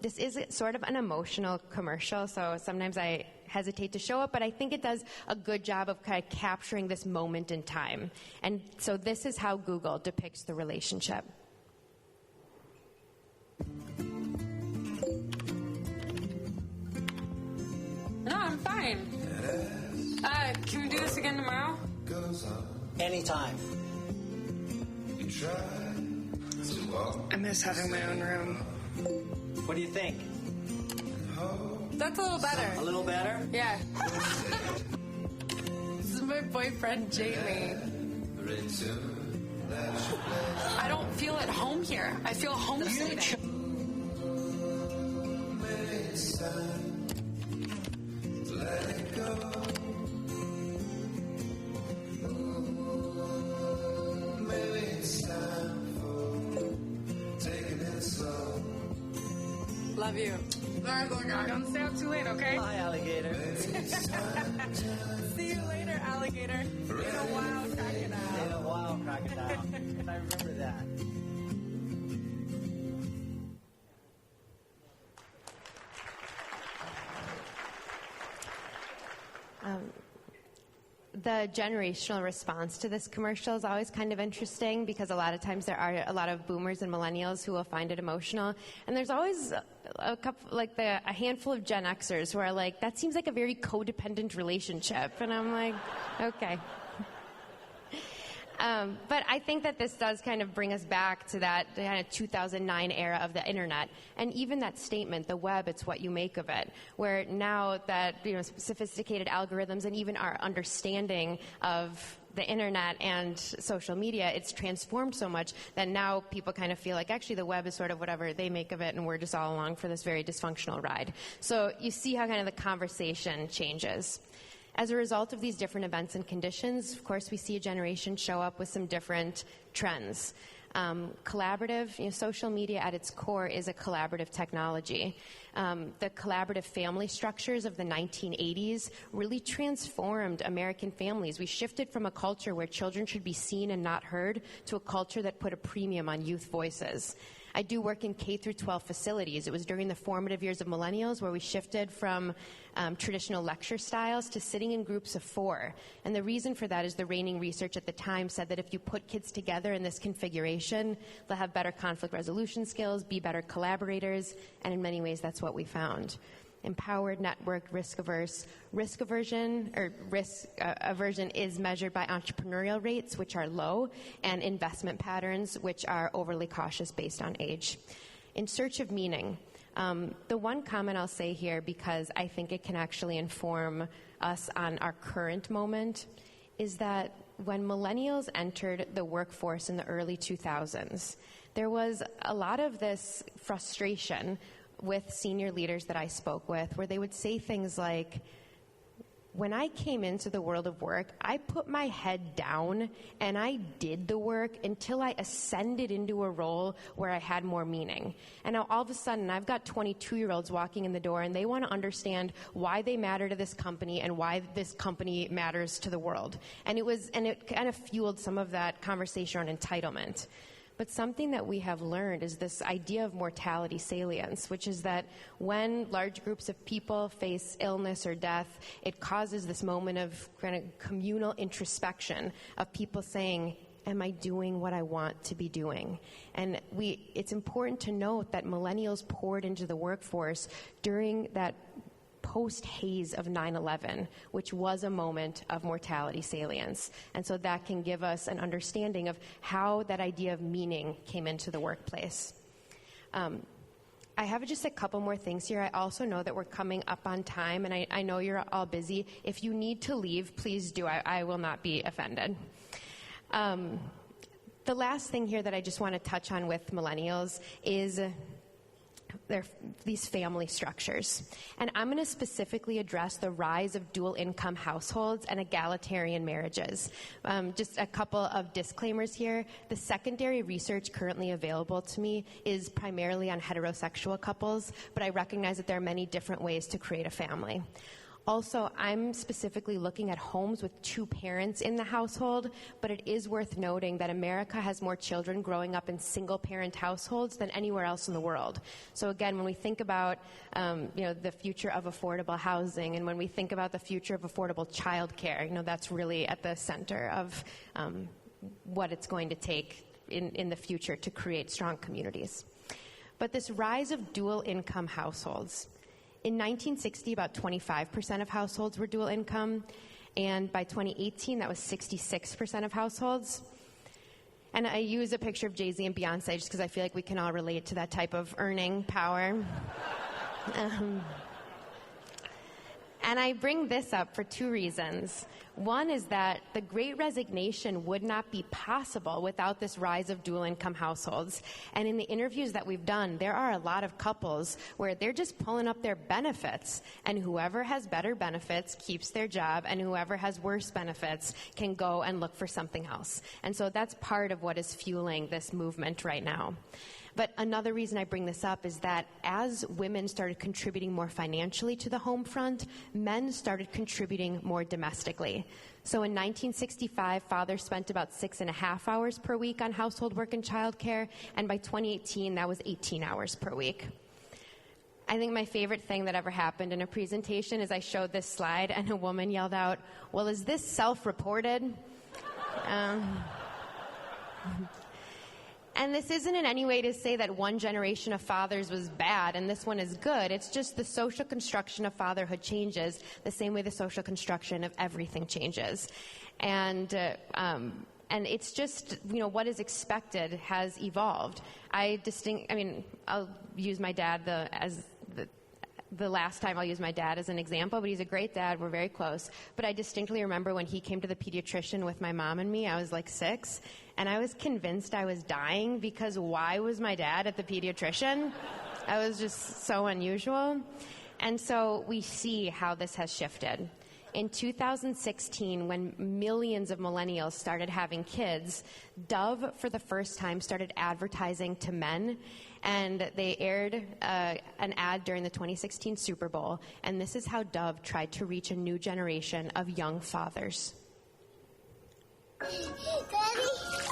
This is sort of an emotional commercial, so sometimes I hesitate to show it, but I think it does a good job of kind of capturing this moment in time. And so this is how Google depicts the relationship. No, I'm fine. Can we do this again tomorrow? Anytime. I miss having my own room. What do you think? That's a little better. A little better? Yeah. This is my boyfriend, Jamie. I don't feel at home here. I feel homesick. Love you. Alright, don't stay up too late, okay? Hi, alligator. See you later, alligator. In a wild crocodile. In a wild crocodile. I remember that. The generational response to this commercial is always kind of interesting because a lot of times there are a lot of boomers and millennials who will find it emotional, and there's always a handful of Gen Xers who are like, that seems like a very codependent relationship, and I'm like, okay. But I think that this does kind of bring us back to that kind of 2009 era of the internet, and even that statement, the web, it's what you make of it, where now that sophisticated algorithms and even our understanding of the internet and social media, it's transformed so much that now people kind of feel like actually the web is sort of whatever they make of it, and we're just all along for this very dysfunctional ride. So you see how kind of the conversation changes. As a result of these different events and conditions, of course, we see a generation show up with some different trends. Collaborative, social media at its core is a collaborative technology. The collaborative family structures of the 1980s really transformed American families. We shifted from a culture where children should be seen and not heard to a culture that put a premium on youth voices. I do work in K through 12 facilities. It was during the formative years of millennials where we shifted from traditional lecture styles to sitting in groups of 4. And the reason for that is the reigning research at the time said that if you put kids together in this configuration, they'll have better conflict resolution skills, be better collaborators, and in many ways that's what we found. Empowered, networked, risk-averse. Risk aversion is measured by entrepreneurial rates, which are low, and investment patterns, which are overly cautious based on age. In search of meaning, the one comment I'll say here, because I think it can actually inform us on our current moment, is that when millennials entered the workforce in the early 2000s, there was a lot of this frustration with senior leaders that I spoke with, where they would say things like, when I came into the world of work, I put my head down and I did the work until I ascended into a role where I had more meaning. And now all of a sudden, I've got 22-year-olds walking in the door and they want to understand why they matter to this company and why this company matters to the world. And it kind of fueled some of that conversation on entitlement. But something that we have learned is this idea of mortality salience, which is that when large groups of people face illness or death, it causes this moment of kind of communal introspection of people saying, am I doing what I want to be doing? And it's important to note that millennials poured into the workforce during that post-haze of 9/11, which was a moment of mortality salience. And so that can give us an understanding of how that idea of meaning came into the workplace. I have just a couple more things here. I also know that we're coming up on time, and I know you're all busy. If you need to leave, please do. I will not be offended. The last thing here that I just want to touch on with millennials is these family structures. And I'm going to specifically address the rise of dual income households and egalitarian marriages. Just a couple of disclaimers here. The secondary research currently available to me is primarily on heterosexual couples, but I recognize that there are many different ways to create a family. Also, I'm specifically looking at homes with two parents in the household, but it is worth noting that America has more children growing up in single-parent households than anywhere else in the world. So again, when we think about the future of affordable housing, and when we think about the future of affordable childcare, that's really at the center of what it's going to take in the future to create strong communities. But this rise of dual income households. In 1960, about 25% of households were dual income, and by 2018, that was 66% of households. And I use a picture of Jay-Z and Beyonce just because I feel like we can all relate to that type of earning power. And I bring this up for two reasons. One is that the Great Resignation would not be possible without this rise of dual income households. And in the interviews that we've done, there are a lot of couples where they're just pulling up their benefits, and whoever has better benefits keeps their job, and whoever has worse benefits can go and look for something else. And so that's part of what is fueling this movement right now. But another reason I bring this up is that as women started contributing more financially to the home front, men started contributing more domestically. So in 1965, fathers spent about 6.5 hours per week on household work and childcare, and by 2018, that was 18 hours per week. I think my favorite thing that ever happened in a presentation is I showed this slide, and a woman yelled out, "Well, is this self-reported?" And this isn't in any way to say that one generation of fathers was bad and this one is good. It's just the social construction of fatherhood changes the same way the social construction of everything changes. And it's just, what is expected has evolved. I'll use my dad the last time I'll use my dad as an example, but he's a great dad. We're very close. But I distinctly remember when he came to the pediatrician with my mom and me, I was like 6, and I was convinced I was dying because why was my dad at the pediatrician? I was just so unusual. And so we see how this has shifted. In 2016, when millions of millennials started having kids, Dove, for the first time, started advertising to men, and they aired an ad during the 2016 Super Bowl, and this is how Dove tried to reach a new generation of young fathers. Daddy?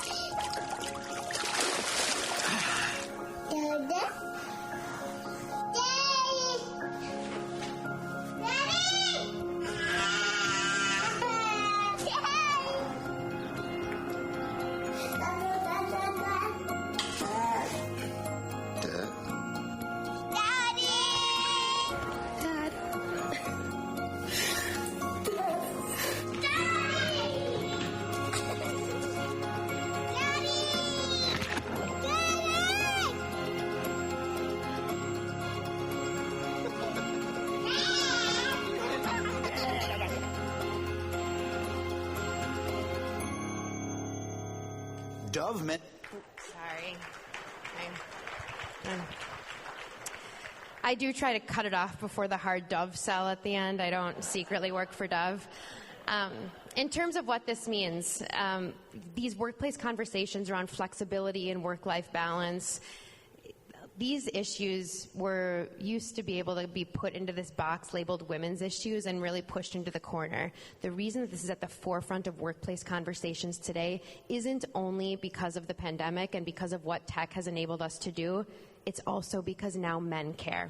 Dove meant... Sorry. I do try to cut it off before the hard Dove sell at the end. I don't secretly work for Dove. In terms of what this means, these workplace conversations around flexibility and work-life balance, these issues used to be able to be put into this box labeled women's issues and really pushed into the corner. The reason that this is at the forefront of workplace conversations today isn't only because of the pandemic and because of what tech has enabled us to do, it's also because now men care.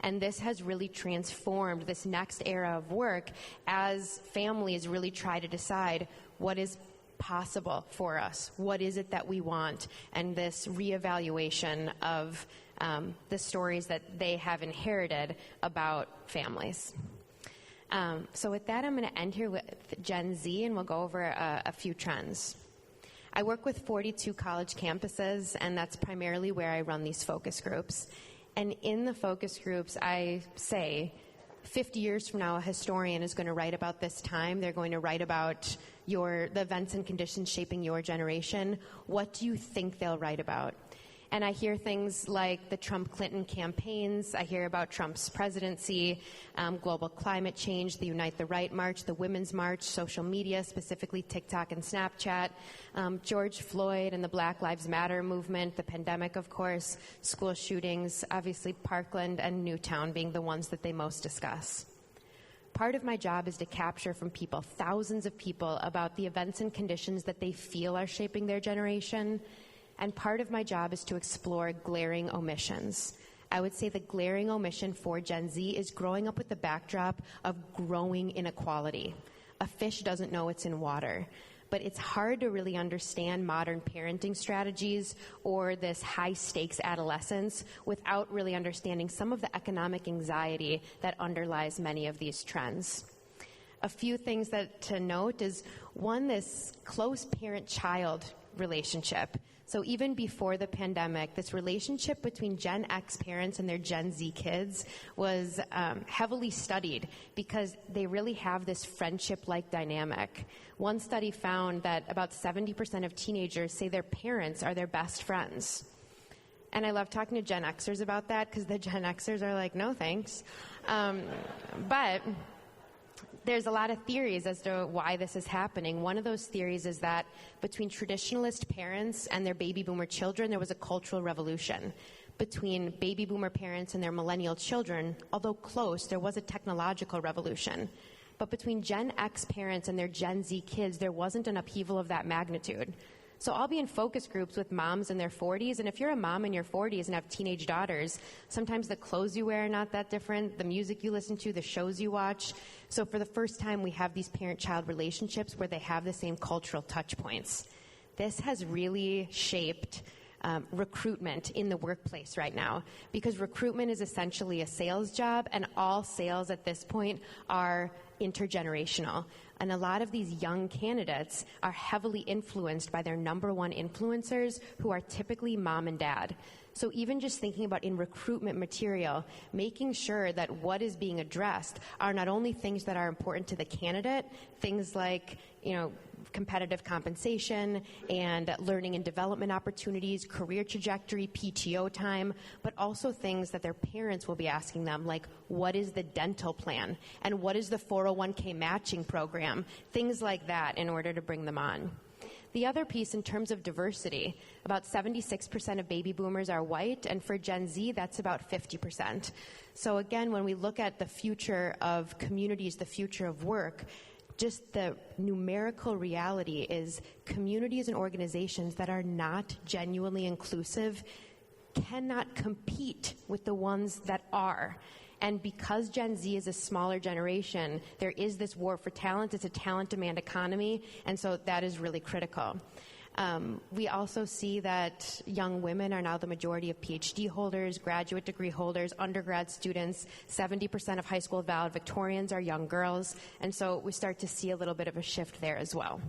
And this has really transformed this next era of work as families really try to decide what is possible for us, what is it that we want, and this reevaluation of the stories that they have inherited about families. So with that, I'm going to end here with Gen Z, and we'll go over a few trends. I work with 42 college campuses, and that's primarily where I run these focus groups. And in the focus groups, I say, 50 years from now, a historian is going to write about this time. They're going to write about the events and conditions shaping your generation. What do you think they'll write about? And I hear things like the Trump-Clinton campaigns. I hear about Trump's presidency, global climate change, the Unite the Right March, the Women's March, social media, specifically TikTok and Snapchat, George Floyd and the Black Lives Matter movement, the pandemic, of course, school shootings, obviously Parkland and Newtown being the ones that they most discuss. Part of my job is to capture from people, thousands of people, about the events and conditions that they feel are shaping their generation. And part of my job is to explore glaring omissions. I would say the glaring omission for Gen Z is growing up with the backdrop of growing inequality. A fish doesn't know it's in water. But it's hard to really understand modern parenting strategies or this high-stakes adolescence without really understanding some of the economic anxiety that underlies many of these trends. A few things that to note is, one, this close parent-child relationship. So even before the pandemic, this relationship between Gen X parents and their Gen Z kids was heavily studied because they really have this friendship-like dynamic. One study found that about 70% of teenagers say their parents are their best friends. And I love talking to Gen Xers about that because the Gen Xers are like, no thanks. But there's a lot of theories as to why this is happening. One of those theories is that between traditionalist parents and their baby boomer children, there was a cultural revolution. Between baby boomer parents and their millennial children, although close, there was a technological revolution. But between Gen X parents and their Gen Z kids, there wasn't an upheaval of that magnitude. So I'll be in focus groups with moms in their 40s, and if you're a mom in your 40s and have teenage daughters, sometimes the clothes you wear are not that different, the music you listen to, the shows you watch. So for the first time, we have these parent-child relationships where they have the same cultural touch points. This has really shaped recruitment in the workplace right now, because recruitment is essentially a sales job, and all sales at this point are intergenerational. And a lot of these young candidates are heavily influenced by their number one influencers, who are typically mom and dad. So even just thinking about in recruitment material, making sure that what is being addressed are not only things that are important to the candidate, things like, competitive compensation and learning and development opportunities, career trajectory, PTO time, but also things that their parents will be asking them, like what is the dental plan and what is the 401k matching program, things like that, in order to bring them on. The other piece, in terms of diversity, about 76% of baby boomers are white, and for Gen Z, that's about 50%. So again, when we look at the future of communities, the future of work, just the numerical reality is communities and organizations that are not genuinely inclusive cannot compete with the ones that are. And because Gen Z is a smaller generation, there is this war for talent. It's a talent demand economy, and so that is really critical. We also see that young women are now the majority of PhD holders, graduate degree holders, undergrad students. 70% of high school valedictorians are young girls, and so we start to see a little bit of a shift there as well.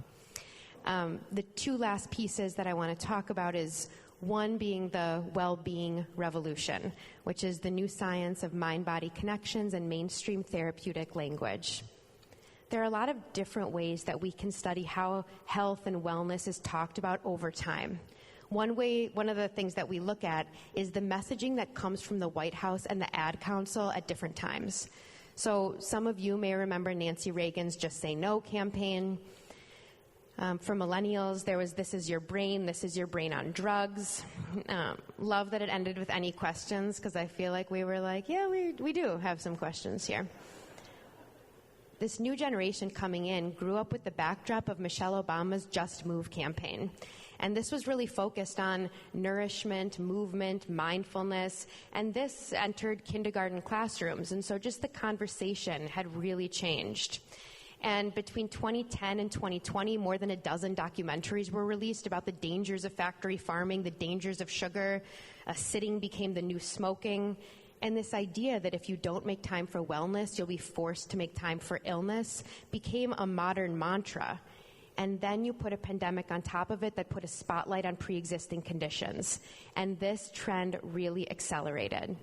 The two last pieces that I want to talk about is one being the well-being revolution, which is the new science of mind-body connections and mainstream therapeutic language. There are a lot of different ways that we can study how health and wellness is talked about over time. One of the things that we look at is the messaging that comes from the White House and the Ad Council at different times. So some of you may remember Nancy Reagan's Just Say No campaign. For millennials, there was This Is Your Brain on Drugs. Love that it ended with any questions, because I feel like we were like, yeah, we do have some questions here. This new generation coming in grew up with the backdrop of Michelle Obama's Just Move campaign. And this was really focused on nourishment, movement, mindfulness, and this entered kindergarten classrooms. And so just the conversation had really changed. And between 2010 and 2020, more than a dozen documentaries were released about the dangers of factory farming, the dangers of sugar. Sitting became the new smoking. And this idea that if you don't make time for wellness, you'll be forced to make time for illness became a modern mantra. And then you put a pandemic on top of it that put a spotlight on pre-existing conditions. And this trend really accelerated.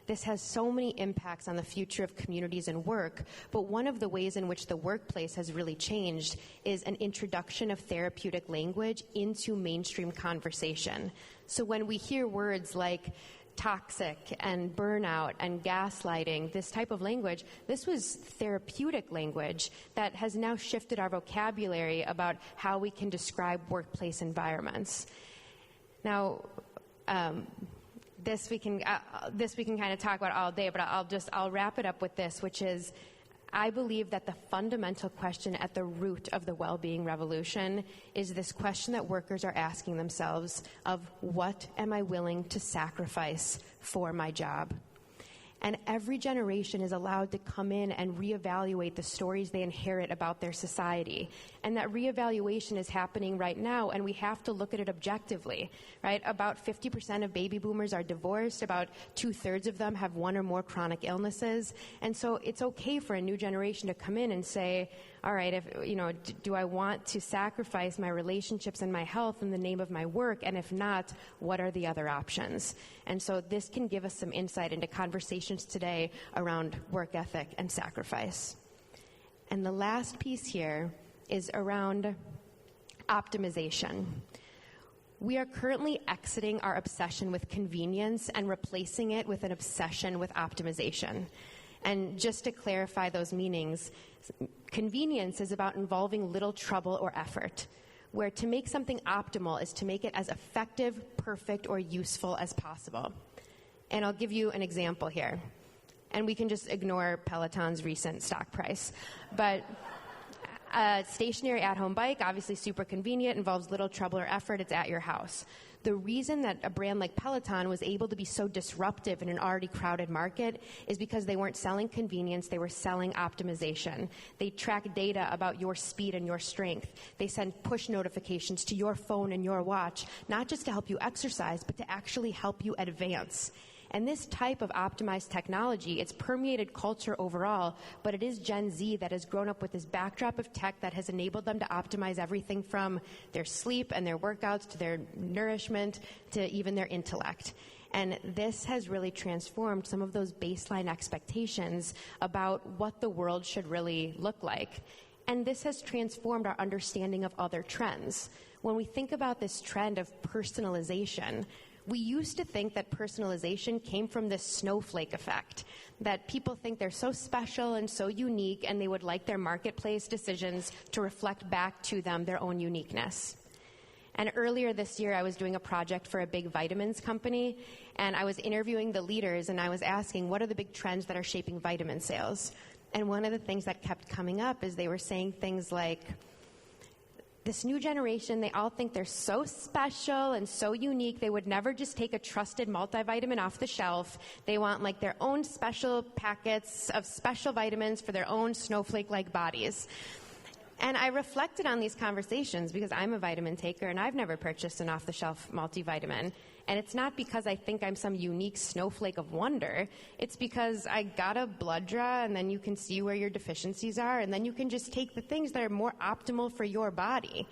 This has so many impacts on the future of communities and work, but one of the ways in which the workplace has really changed is an introduction of therapeutic language into mainstream conversation. So when we hear words like toxic and burnout and gaslighting, this type of language, this was therapeutic language that has now shifted our vocabulary about how we can describe workplace environments. Now, this we can kind of talk about all day, but I'll wrap it up with this, which is I believe that the fundamental question at the root of the well-being revolution is this question that workers are asking themselves of what am I willing to sacrifice for my job? And every generation is allowed to come in and reevaluate the stories they inherit about their society. And that reevaluation is happening right now, and we have to look at it objectively, right? About 50% of baby boomers are divorced. About 2/3 of them have one or more chronic illnesses. And so it's okay for a new generation to come in and say, all right, do I want to sacrifice my relationships and my health in the name of my work? And if not, what are the other options? And so this can give us some insight into conversations today around work ethic and sacrifice. And the last piece here is around optimization. We are currently exiting our obsession with convenience and replacing it with an obsession with optimization. And just to clarify those meanings, convenience is about involving little trouble or effort, where to make something optimal is to make it as effective, perfect, or useful as possible. And I'll give you an example here. And we can just ignore Peloton's recent stock price. But a stationary at-home bike, obviously super convenient, involves little trouble or effort, it's at your house. The reason that a brand like Peloton was able to be so disruptive in an already crowded market is because they weren't selling convenience, they were selling optimization. They track data about your speed and your strength. They send push notifications to your phone and your watch, not just to help you exercise, but to actually help you advance. And this type of optimized technology, it's permeated culture overall, but it is Gen Z that has grown up with this backdrop of tech that has enabled them to optimize everything from their sleep and their workouts to their nourishment to even their intellect. And this has really transformed some of those baseline expectations about what the world should really look like. And this has transformed our understanding of other trends. When we think about this trend of personalization, we used to think that personalization came from this snowflake effect, that people think they're so special and so unique and they would like their marketplace decisions to reflect back to them their own uniqueness. And earlier this year, I was doing a project for a big vitamins company, and I was interviewing the leaders, and I was asking, what are the big trends that are shaping vitamin sales? And one of the things that kept coming up is they were saying things like, this new generation, they all think they're so special and so unique, they would never just take a trusted multivitamin off the shelf. They want like their own special packets of special vitamins for their own snowflake-like bodies. And I reflected on these conversations because I'm a vitamin taker and I've never purchased an off-the-shelf multivitamin. And it's not because I think I'm some unique snowflake of wonder. It's because I got a blood draw, and then you can see where your deficiencies are, and then you can just take the things that are more optimal for your body.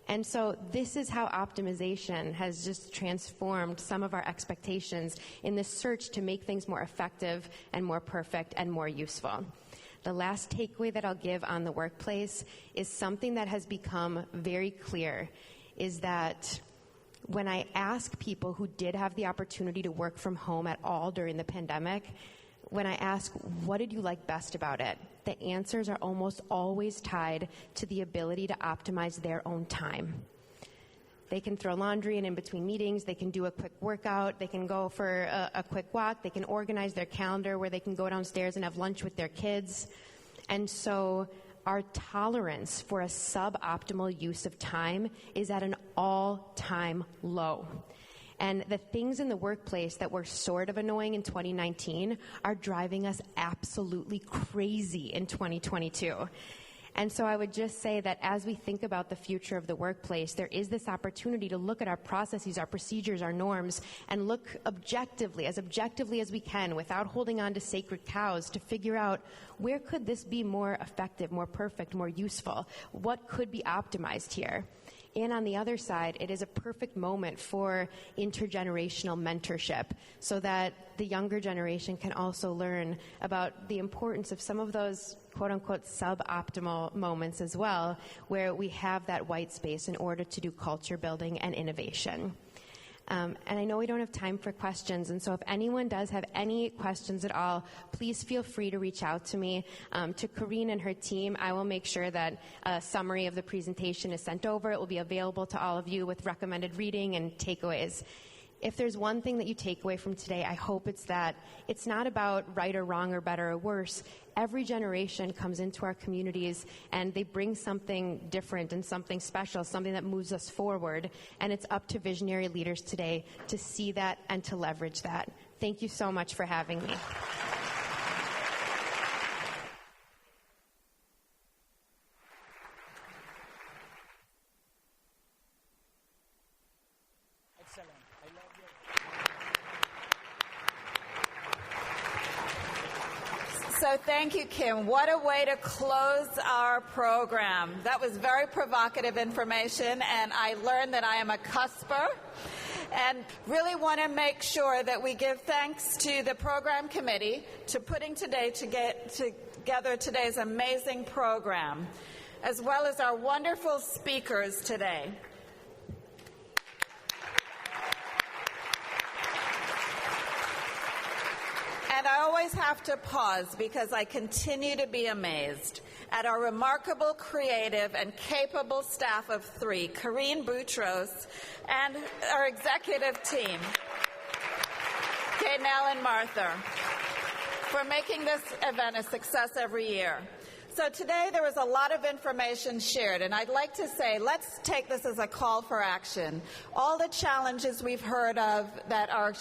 And so this is how optimization has just transformed some of our expectations in this search to make things more effective and more perfect and more useful. The last takeaway that I'll give on the workplace is something that has become very clear, is that when I ask people who did have the opportunity to work from home at all during the pandemic, when I ask, what did you like best about it? The answers are almost always tied to the ability to optimize their own time. They can throw laundry in between meetings, they can do a quick workout, they can go for a quick walk, they can organize their calendar where they can go downstairs and have lunch with their kids. And so our tolerance for a suboptimal use of time is at an all-time low. And the things in the workplace that were sort of annoying in 2019 are driving us absolutely crazy in 2022. And so I would just say that as we think about the future of the workplace, there is this opportunity to look at our processes, our procedures, our norms, and look objectively as we can, without holding on to sacred cows, to figure out where could this be more effective, more perfect, more useful? What could be optimized here? And on the other side, it is a perfect moment for intergenerational mentorship so that the younger generation can also learn about the importance of some of those quote-unquote suboptimal moments as well, where we have that white space in order to do culture building and innovation. And I know we don't have time for questions, and so if anyone does have any questions at all, please feel free to reach out to me. To Corrine and her team, I will make sure that a summary of the presentation is sent over. It will be available to all of you with recommended reading and takeaways. If there's one thing that you take away from today, I hope it's that it's not about right or wrong or better or worse. Every generation comes into our communities and they bring something different and something special, something that moves us forward. And it's up to visionary leaders today to see that and to leverage that. Thank you so much for having me. So thank you, Kim. What a way to close our program. That was very provocative information, and I learned that I am a cusper. And really want to make sure that we give thanks to the program committee to putting today to get together today's amazing program, as well as our wonderful speakers today. And I always have to pause because I continue to be amazed at our remarkable, creative, and capable staff of 3, Corrine Boutros, and our executive team, Kaynell and Martha, for making this event a success every year. So today there was a lot of information shared, and I'd like to say let's take this as a call for action. All the challenges we've heard of that are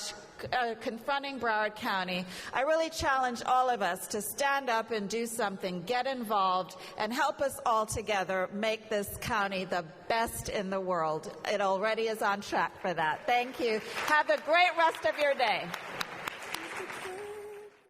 confronting Broward County, I really challenge all of us to stand up and do something, get involved, and help us all together make this county the best in the world. It already is on track for that. Thank you. Have a great rest of your day.